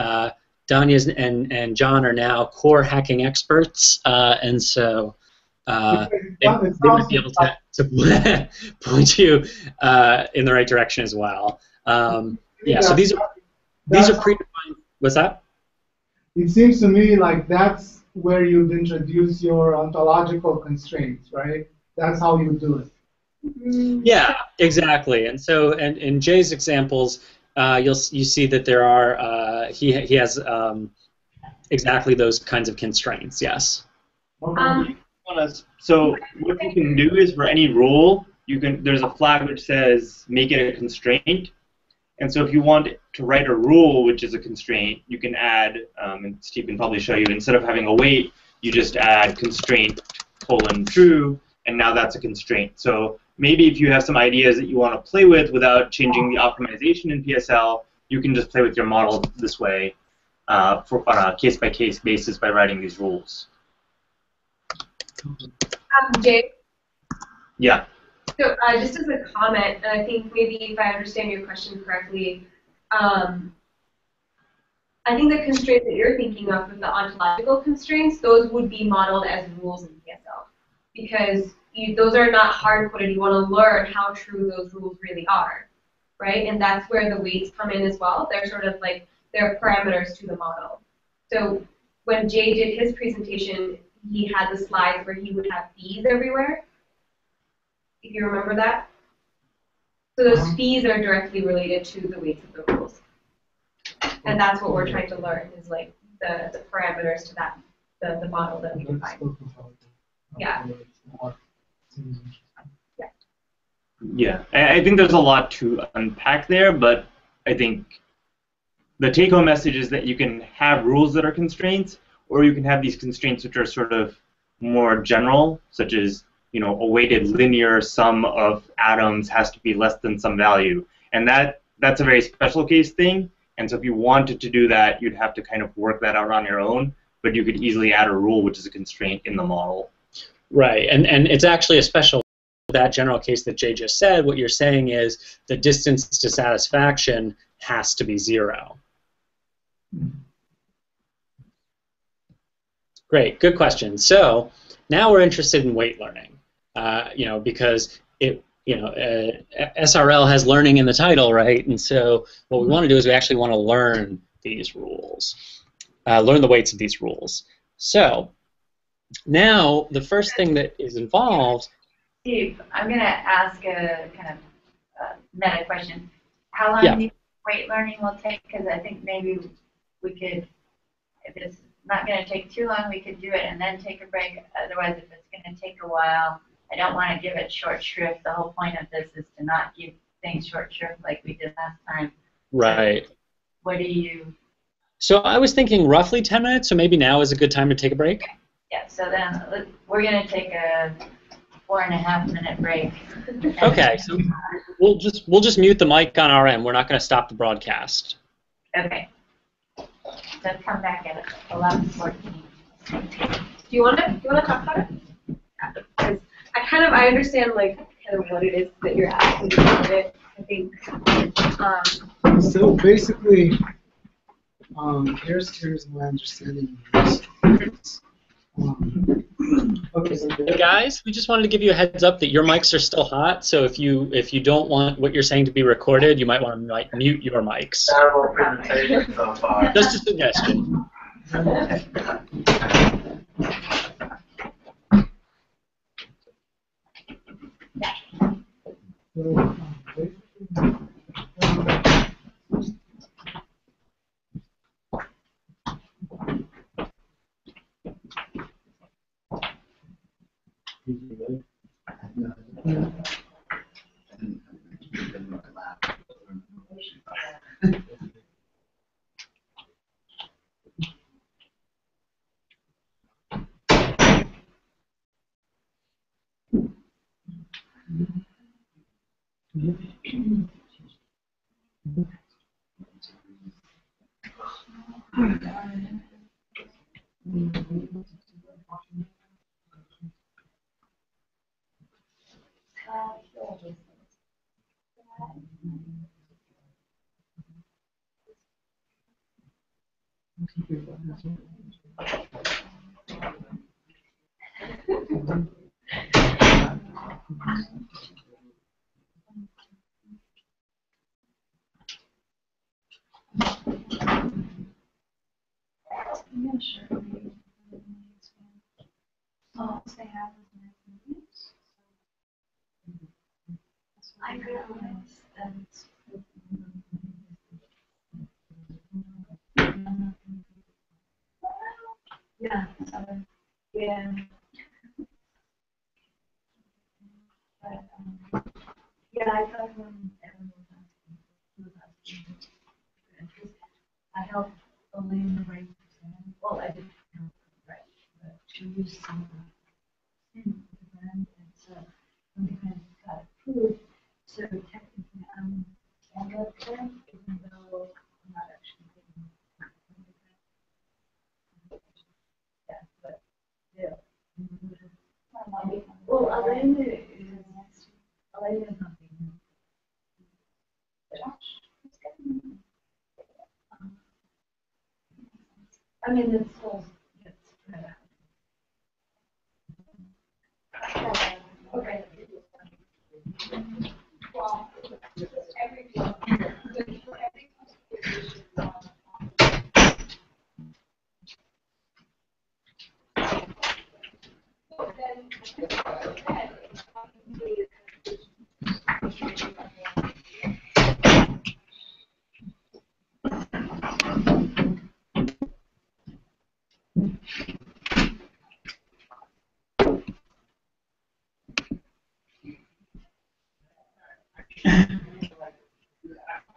Danya and John are now core hacking experts, and so they might be able to point you in the right direction as well. Yeah, so these are predefined. What's that? It seems to me like that's where you'd introduce your ontological constraints, right? That's how you do it. Yeah, exactly. And so, and in Jay's examples, you see that there are he has exactly those kinds of constraints. Yes. So what you can do is for any rule, there's a flag which says make it a constraint. And so if you want to write a rule which is a constraint, you can add, and Steve can probably show you, instead of having a weight, you just add constraint : true, and now that's a constraint. So maybe if you have some ideas that you want to play with without changing the optimization in PSL, you can just play with your model this way on a case-by-case basis by writing these rules. Jay? Yeah. So just as a comment, and I think maybe if I understand your question correctly, I think the constraints that you're thinking of with the ontological constraints, those would be modeled as rules in PSL. Because those are not hard-coded. You want to learn how true those rules really are, right? And that's where the weights come in as well. They're sort of like, they're parameters to the model. So when Jay did his presentation, he had the slides where he would have fees everywhere, if you remember that. So those fees are directly related to the weights of the rules. And that's what we're trying to learn, is like the parameters to that, the model that we define. Yeah. Yeah, I think there's a lot to unpack there, but I think the take-home message is that you can have rules that are constraints, or you can have these constraints which are sort of more general, such as, you know, a weighted linear sum of atoms has to be less than some value. And that's a very special case thing, and so if you wanted to do that, you'd have to kind of work that out on your own, but you could easily add a rule which is a constraint in the model. Right, and it's actually a special, that general case that Jay just said. What you're saying is the distance to satisfaction has to be 0. Great, good question. So now we're interested in weight learning, you know, because SRL has learning in the title, right? And so what we want to do is we actually want to learn these rules, learn the weights of these rules. So now the first thing that is involved. Steve, I'm going to ask a kind of meta question. How long do you think weight learning will take? Because I think maybe we could, if it's not going to take too long, we could do it and then take a break. Otherwise, if it's going to take a while, I don't want to give it short shrift. The whole point of this is to not give things short shrift like we did last time. Right. So what do you? So I was thinking roughly 10 minutes, so maybe now is a good time to take a break. Yeah, so then we're going to take a 4.5-minute break. Okay, so we'll just mute the mic on our end. We're not going to stop the broadcast. Okay. So come back at 11:14. Do you want to talk about it? Because I understand like kind of what it is that you're asking about it. I think. So basically, here's my understanding of this. Okay, so hey guys, we just wanted to give you a heads up that your mics are still hot. So if you don't want what you're saying to be recorded, you might want to mute your mics. Terrible presentation so far. Just a suggestion.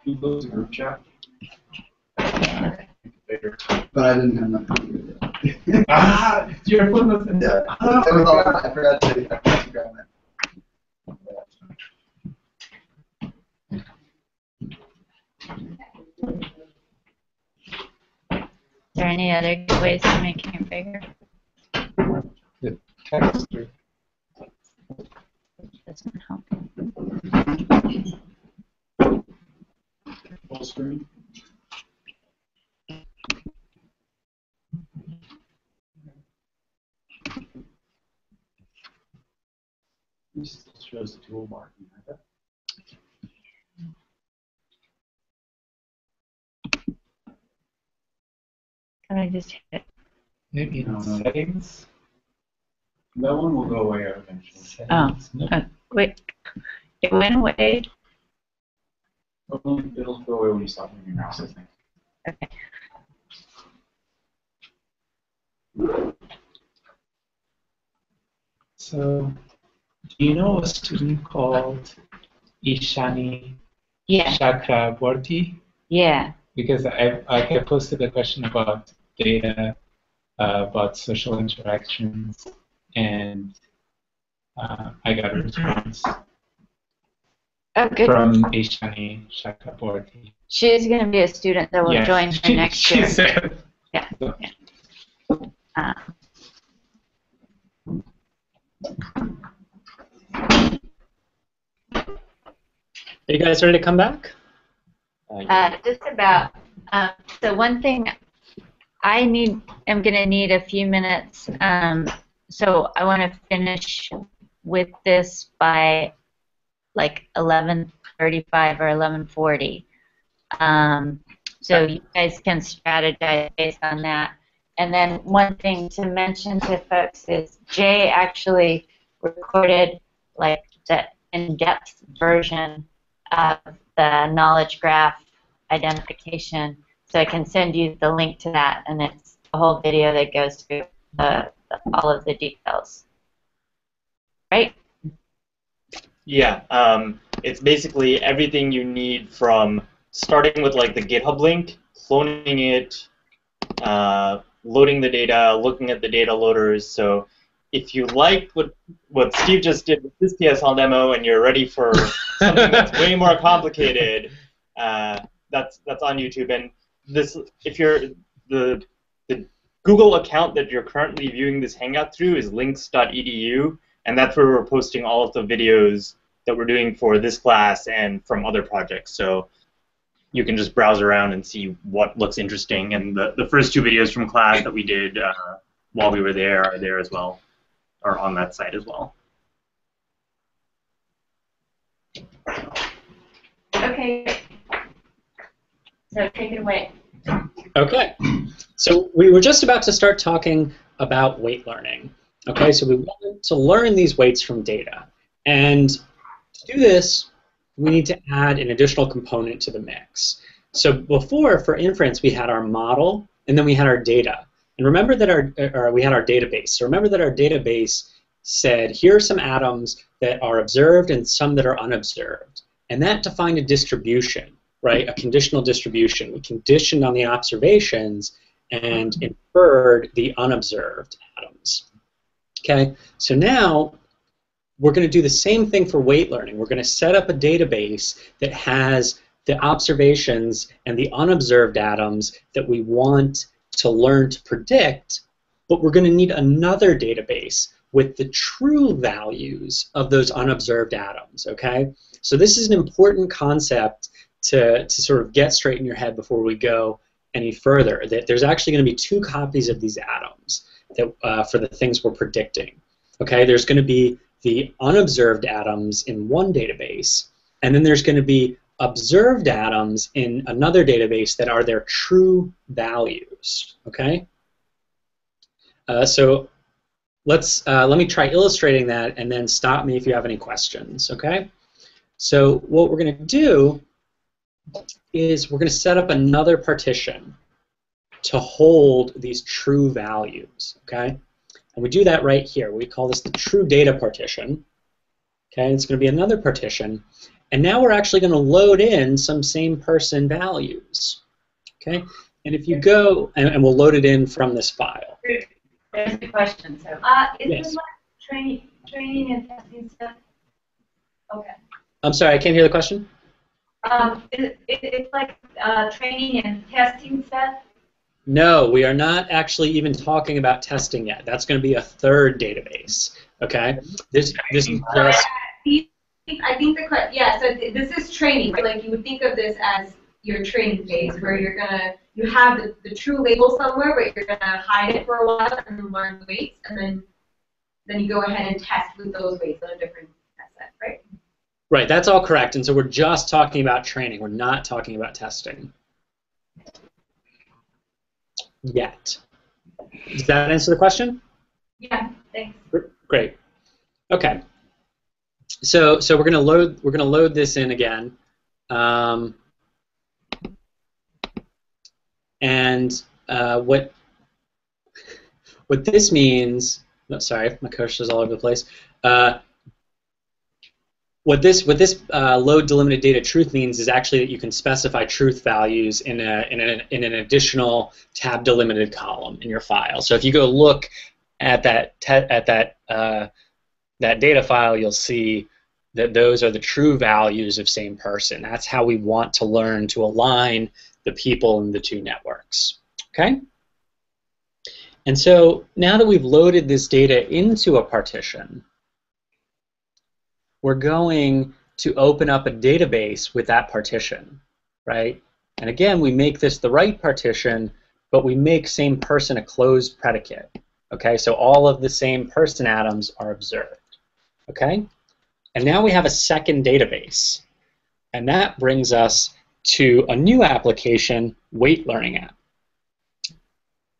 You close the group chat. But I didn't have nothing. Your phone was in there. Yeah. It was all, I forgot to grab it. Is there any other good ways to make it bigger? The text. Doesn't help. Full screen. This shows the toolbar. Can I just hit it? Maybe in No. settings. That one will go away eventually. Oh, wait. It went away. It'll go away when you stop moving your mouse, I think. Okay. So, do you know a student called Ishani Yeah. Chakraborty? Yeah. Because I posted a question about data, about social interactions, and I got a response Oh, good. from Ishani Chakraborty. She's going to be a student that will Yeah, join her next year. said. Yeah. So, yeah. Are you guys ready to come back? Just about. So one thing I'm going to need a few minutes. So I want to finish with this by like 11:35 or 11:40. So you guys can strategize based on that. And then one thing to mention to folks is Jay actually recorded like the in-depth version of the knowledge graph identification. So I can send you the link to that, and it's a whole video that goes through all of the details. Right? Yeah, it's basically everything you need from starting with like the GitHub link, cloning it, loading the data, looking at the data loaders. So if you like what Steve just did with this PSL demo and you're ready for something that's way more complicated, that's on YouTube. And this, if you're the Google account that you're currently viewing this Hangout through is links.edu, and that's where we're posting all of the videos that we're doing for this class and from other projects. So you can just browse around and see what looks interesting. And the first 2 videos from class that we did while we were there are there as well, or on that site as well. Okay. So take it away. Okay. So we were just about to start talking about weight learning. Okay, so we wanted to learn these weights from data. And to do this, we need to add an additional component to the mix. So before, for inference, we had our model, and then we had our data. And remember that we had our database. So remember that our database said, here are some atoms that are observed and some that are unobserved. And that defined a distribution, right? A conditional distribution. We conditioned on the observations and inferred the unobserved atoms. Okay, so now we're going to do the same thing for weight learning. We're going to set up a database that has the observations and the unobserved atoms that we want to learn to predict, but we're going to need another database with the true values of those unobserved atoms, okay? So this is an important concept to sort of get straight in your head before we go any further, that there's actually going to be 2 copies of these atoms that, for the things we're predicting. Okay, there's going to be the unobserved atoms in one database, and then there's going to be observed atoms in another database that are their true values. Okay, so let me try illustrating that, and then stop me if you have any questions. Okay, so what we're going to do is we're going to set up another partition to hold these true values, okay? And we do that right here. We call this the true data partition, okay? And it's going to be another partition. And now we're actually going to load in some same person values, okay? And if you go, and we'll load it in from this file. There's a question. So, is yes. this like training and testing stuff? Okay. I'm sorry, I can't hear the question. It's like training and testing stuff? No, we are not actually even talking about testing yet. That's going to be a third database. Okay, this is just. I think yeah. So this is training, right? Like you would think of this as your training phase, where you have the true label somewhere, but you're gonna hide it for a while and then learn the weights, and then you go ahead and test with those weights on a different test set, right? Right. That's all correct. And so we're just talking about training. We're not talking about testing. Yet. Does that answer the question? Yeah, thanks. Great. Okay. So we're gonna load this in again, and what this means. No, sorry, my cursor's all over the place. What this load delimited data truth means is actually that you can specify truth values in an additional tab delimited column in your file. So if you go look at that data file, you'll see that those are the true values of same person. That's how we want to learn to align the people in the 2 networks. Okay? And so now that we've loaded this data into a partition, we're going to open up a database with that partition, right? And again, we make this the right partition, but we make same person a closed predicate. Okay, so all of the same person atoms are observed. Okay? And now we have a second database. And that brings us to a new application, weight learning app.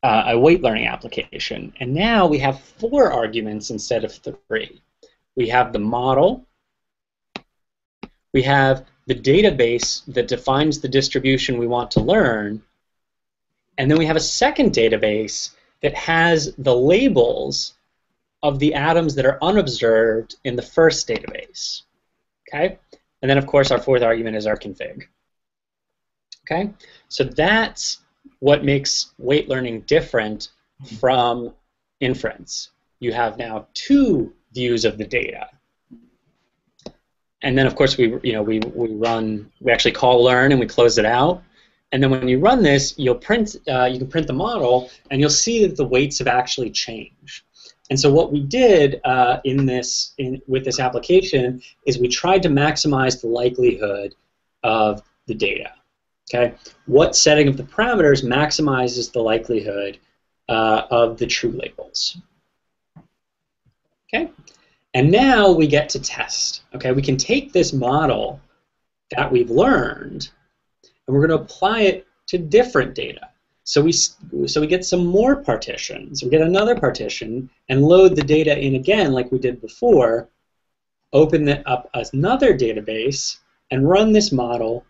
A weight learning application. And now we have 4 arguments instead of 3. We have the model, we have the database that defines the distribution we want to learn, and then we have a second database that has the labels of the atoms that are unobserved in the first database. Okay? And then, of course, our fourth argument is our config. Okay? So that's what makes weight learning different from inference. You have now two views of the data. And then, of course, we actually call learn and we close it out. And then when you run this, you can print the model, and you'll see that the weights have actually changed. And so what we did with this application is we tried to maximize the likelihood of the data. Okay, what setting of the parameters maximizes the likelihood of the true labels? Okay, and now we get to test. Okay, we can take this model that we've learned, and we're going to apply it to different data. So we get some more partitions. We get another partition and load the data in again like we did before, open up another database, and run this model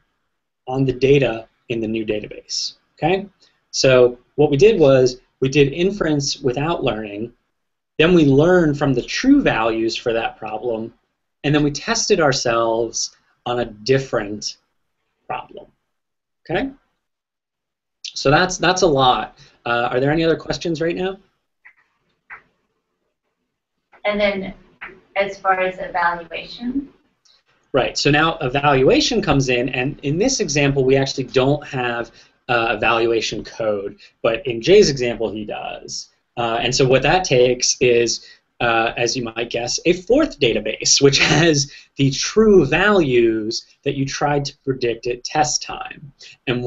on the data in the new database. Okay? So what we did was we did inference without learning, then we learned from the true values for that problem, and then we tested ourselves on a different problem. Okay? So that's a lot. Are there any other questions right now? And then as far as evaluation? Right, so now evaluation comes in, and in this example we actually don't have evaluation code, but in Jay's example he does. And so what that takes is, as you might guess, a fourth database, which has the true values that you tried to predict at test time. And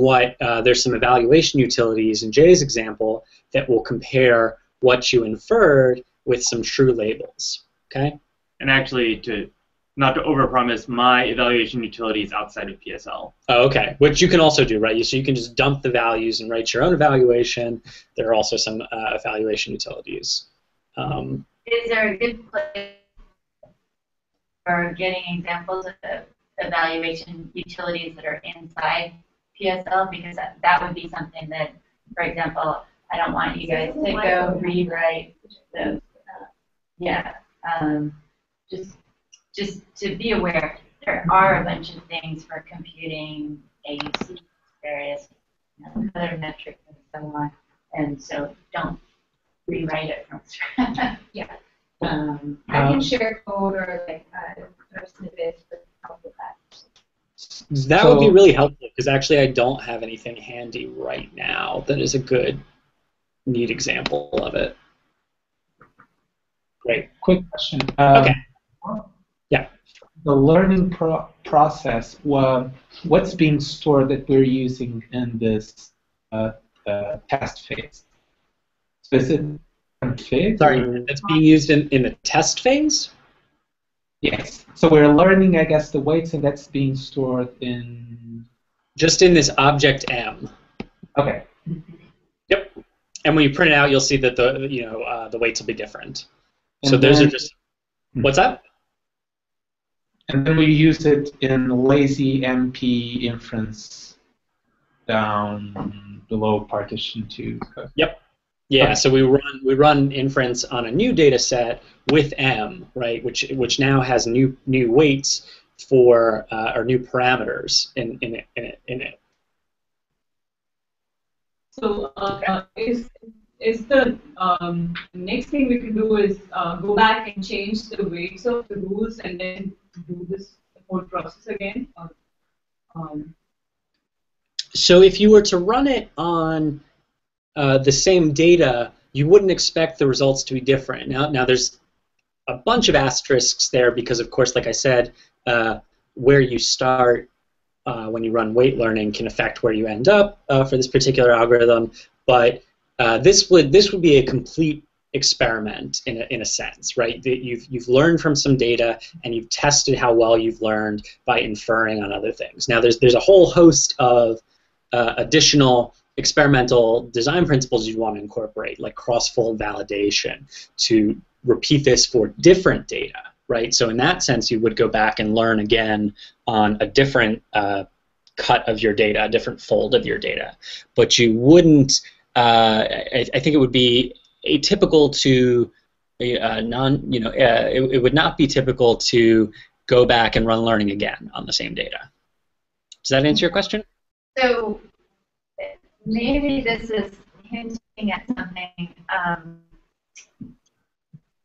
there's some evaluation utilities in Jay's example that will compare what you inferred with some true labels. Okay? And actually, not to overpromise, my evaluation utility is outside of PSL. Oh, okay, which you can also do, right? So you can just dump the values and write your own evaluation. There are also some evaluation utilities. Is there a good place for getting examples of evaluation utilities that are inside PSL? Because that would be something that, for example, I don't want you guys to go rewrite those. Just to be aware, there are a bunch of things for computing AUC, various other metrics and so on, and so don't rewrite it from scratch. Yeah. I can share code or snippets to help with that. That would be really helpful, because actually I don't have anything handy right now that is a good, neat example of it. Great. Quick question. Okay. Yeah. The learning process, what's being stored that we're using in this test phase? So is it config? Sorry, that's being used in the test phase? Yes. So we're learning, I guess, the weights, and that's being stored in... Just in this object M. Okay. Yep. And when you print it out, you'll see that the weights will be different. And so those are just... What's that? And then we use it in lazy MP inference down below partition 2. Yep. Yeah. Okay. So we run inference on a new data set with M, right? Which now has new weights for or new parameters in it. So is the next thing we can do is go back and change the weights of the rules and then do this whole process again? So if you were to run it on the same data, you wouldn't expect the results to be different. Now there's a bunch of asterisks there because, of course, like I said, where you start when you run weight learning can affect where you end up for this particular algorithm. But this would be a complete experiment in a sense, right? That you've learned from some data and you've tested how well you've learned by inferring on other things. Now there's a whole host of additional experimental design principles you'd want to incorporate, like cross-fold validation, to repeat this for different data, right? So in that sense, you would go back and learn again on a different cut of your data, a different fold of your data. But you wouldn't, I think it would be atypical to it would not be typical to go back and run learning again on the same data. Does that answer your question? So maybe this is hinting at something,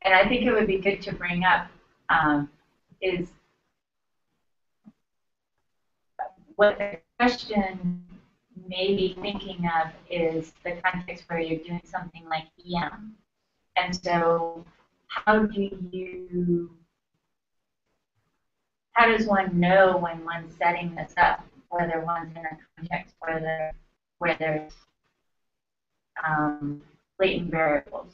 and I think it would be good to bring up, is what the question may be thinking of is the context where you're doing something like EM. And so how does one know when one's setting this up, whether one's in a context where there's latent variables?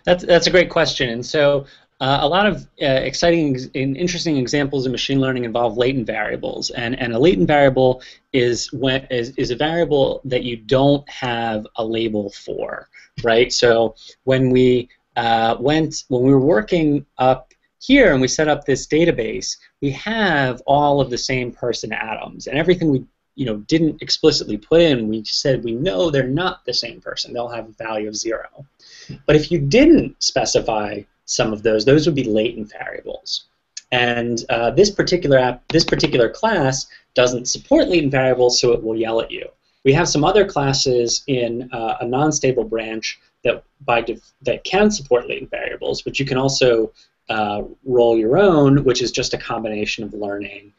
That's a great question. And so a lot of exciting and interesting examples in machine learning involve latent variables. And a latent variable is a variable that you don't have a label for, right? So when we were working up here and we set up this database, we have all of the same person atoms, and everything we didn't explicitly put in, we said we know they're not the same person. They'll have a value of 0. But if you didn't specify some of those would be latent variables. And this particular class doesn't support latent variables, so it will yell at you. We have some other classes in a non-stable branch that can support latent variables, but you can also roll your own, which is just a combination of learning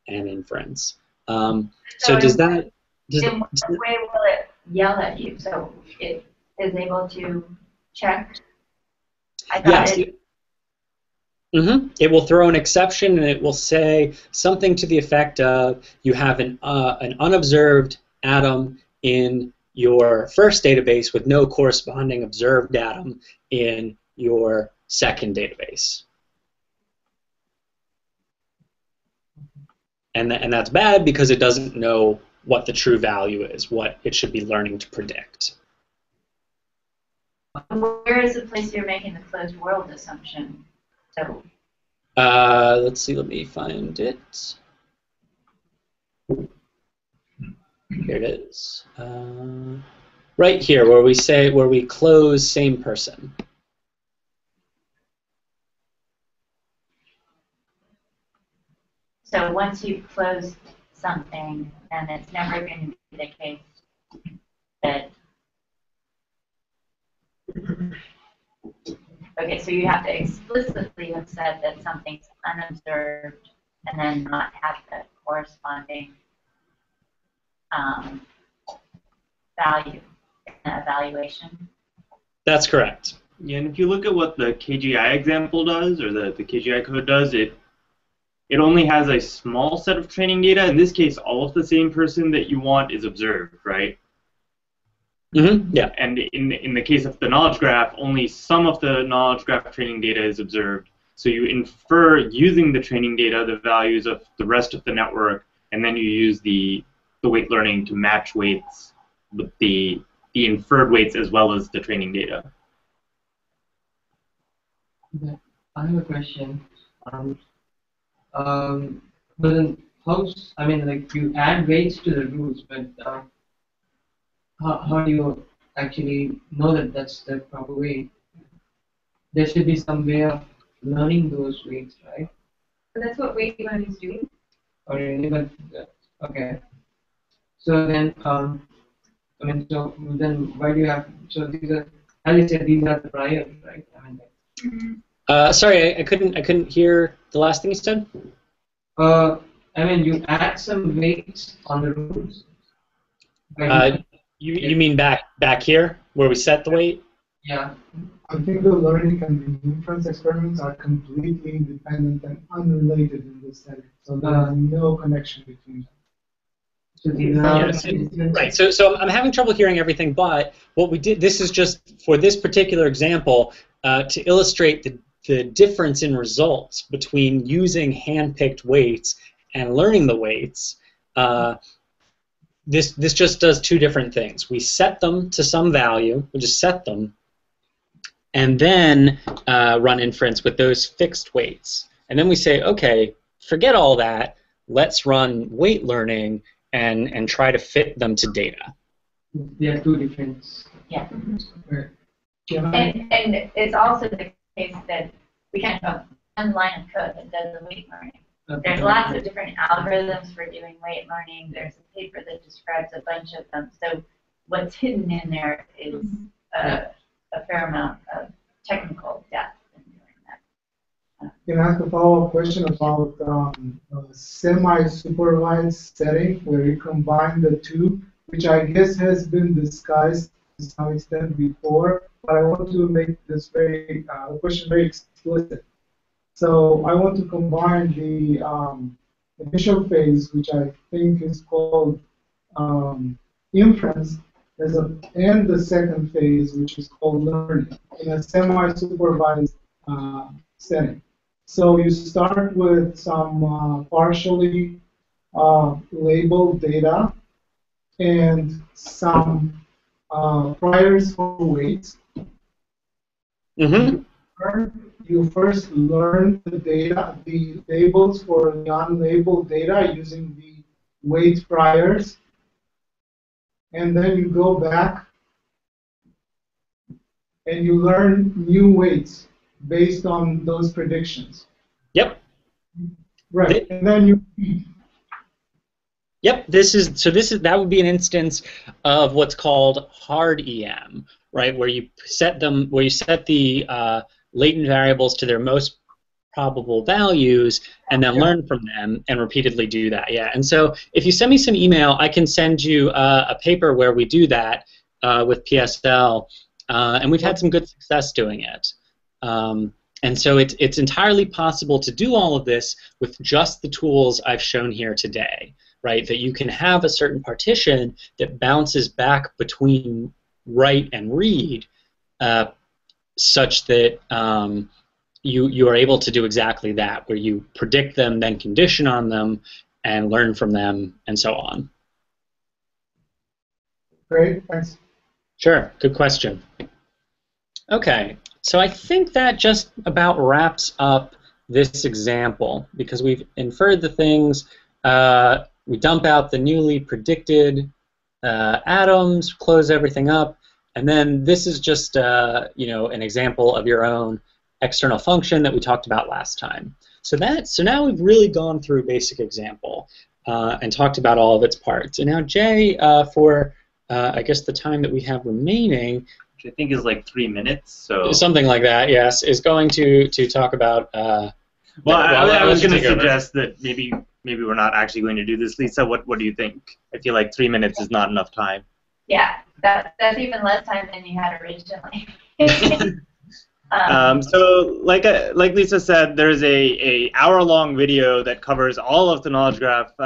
and inference. So does that? In what way will it yell at you? So it is able to check? Yes. It will throw an exception, and it will say something to the effect of, you have an unobserved atom in your first database with no corresponding observed atom in your second database. And that's bad because it doesn't know what the true value is, what it should be learning to predict. Where is the place you're making the closed world assumption? So. Let's see. Let me find it. Here it is. Right here, where we close same person. So once you've closed something, then it's never going to be the case that. Okay, so you have to explicitly have said that something's unobserved and then not have the corresponding value in the evaluation. That's correct. Yeah, and if you look at what the KGI example does, or the KGI code does, it only has a small set of training data. In this case, all of the same person that you want is observed, right? Yeah. And in the case of the knowledge graph, only some of the knowledge graph training data is observed. So you infer, using the training data, the values of the rest of the network, and then you use the weight learning to match weights with the inferred weights as well as the training data. I have a question. But then like you add weights to the rules, but how do you actually know that that's the proper weight? There should be some way of learning those weights, right? So that's what weight learning is doing. Oh, really? But okay. So then, so then why do you have? So these are, as you said, these are the priors, right? Sorry, I couldn't hear the last thing you said. You add some weights on the rules. You mean back here where we set the weight? Yeah. I think the learning and the inference experiments are completely independent and unrelated in this setting. So there is no connection between them. Right. So I'm having trouble hearing everything, but what we did, this is just for this particular example to illustrate the difference in results between using hand-picked weights and learning the weights. This just does two different things. We set them to some value, we just set them, and then run inference with those fixed weights. And then we say, okay, forget all that. Let's run weight learning and try to fit them to data. They are two different. Yeah. Yeah. And it's also the case that we can't have one line of code that does the weight learning. There's lots of different algorithms for doing weight learning. There's a paper that describes a bunch of them. So what's hidden in there is a fair amount of technical depth in doing that. Can I ask a follow-up question about a semi-supervised setting where you combine the two, which I guess has been discussed to some extent before, but I want to make this question very explicit. So I want to combine the initial phase, which I think is called inference, and the second phase, which is called learning, in a semi-supervised setting. So you start with some partially labeled data and some priors for weights. Mm-hmm. You first learn the data, the labels for the unlabeled data using the weight priors, and then you go back and you learn new weights based on those predictions. Yep. Right, and then you. Yep. That would be an instance of what's called hard EM, right? Where you set the latent variables to their most probable values and then learn from them and repeatedly do that. Yeah. And so if you send me some email, I can send you a paper where we do that with PSL, and we've had some good success doing it. And so it's entirely possible to do all of this with just the tools I've shown here today, right? That you can have a certain partition that bounces back between write and read, such that you are able to do exactly that, where you predict them, then condition on them, and learn from them, and so on. Great, thanks. Sure, good question. Okay, so I think that just about wraps up this example, because we've inferred the things, we dump out the newly predicted atoms, close everything up, and then this is just an example of your own external function that we talked about last time. So now we've really gone through a basic example and talked about all of its parts. And now Jay, for I guess the time that we have remaining, which I think is like 3 minutes, so something like that, yes, is going to talk about. Well, I was going to suggest that maybe we're not actually going to do this, Lisa. What do you think? I feel like 3 minutes is not enough time. Yeah, that's even less time than you had originally. So, like Lisa said, there's a hour-long video that covers all of the knowledge graph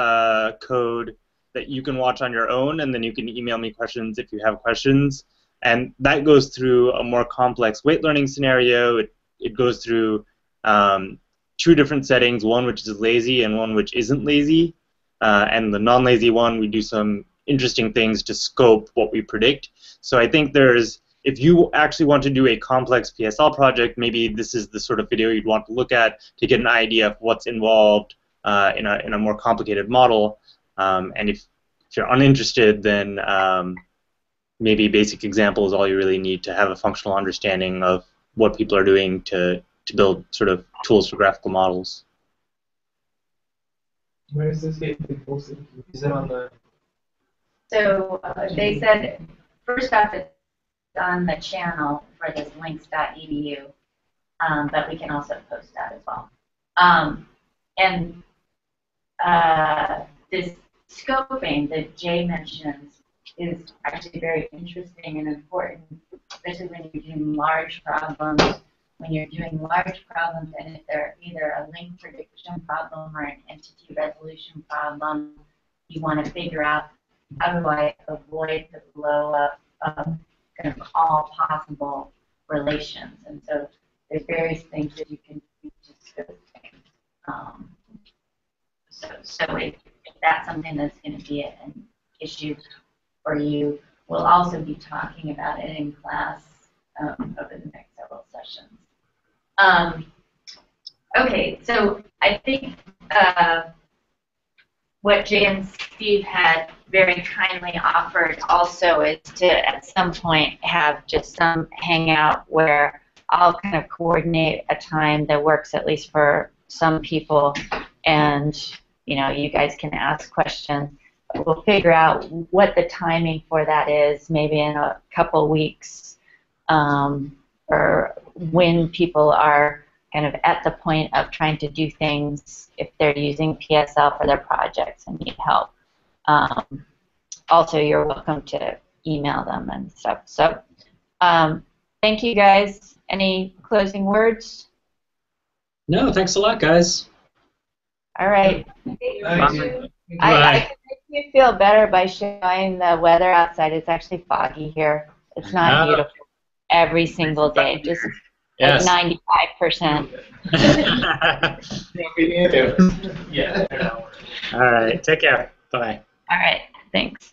code that you can watch on your own, and then you can email me questions if you have questions. And that goes through a more complex weight learning scenario. It goes through 2 different settings, one which is lazy and one which isn't lazy. And the non-lazy one, we do some interesting things to scope what we predict. So I think if you actually want to do a complex PSL project, maybe this is the sort of video you'd want to look at to get an idea of what's involved in a more complicated model. And if you're uninterested, then maybe basic example is all you really need to have a functional understanding of what people are doing to build sort of tools for graphical models. Where is this being posted? Is it on the? So they said, first off, it's on the channel for this links.edu, but we can also post that as well. And this scoping that Jay mentions is actually very interesting and important, especially when you're doing large problems. When you're doing large problems, and if they're either a link prediction problem or an entity resolution problem, you want to figure out how do I avoid the blow up of kind of all possible relations. And so there's various things that you can do to scope things. So if that's something that's going to be an issue for you, we'll also be talking about it in class over the next several questions. Okay, so I think what Jay and Steve had very kindly offered also is to, at some point, have just some hangout where I'll kind of coordinate a time that works at least for some people, and you guys can ask questions. We'll figure out what the timing for that is, maybe in a couple weeks, or when people are kind of at the point of trying to do things if they're using PSL for their projects and need help. Also, you're welcome to email them and stuff. So thank you, guys. Any closing words? No, thanks a lot, guys. All right. Thank you. I can make you feel better by showing the weather outside. It's actually foggy here. It's not beautiful every single day. Just yes. Like 95%. Yeah. All right. Take care. Bye. All right. Thanks.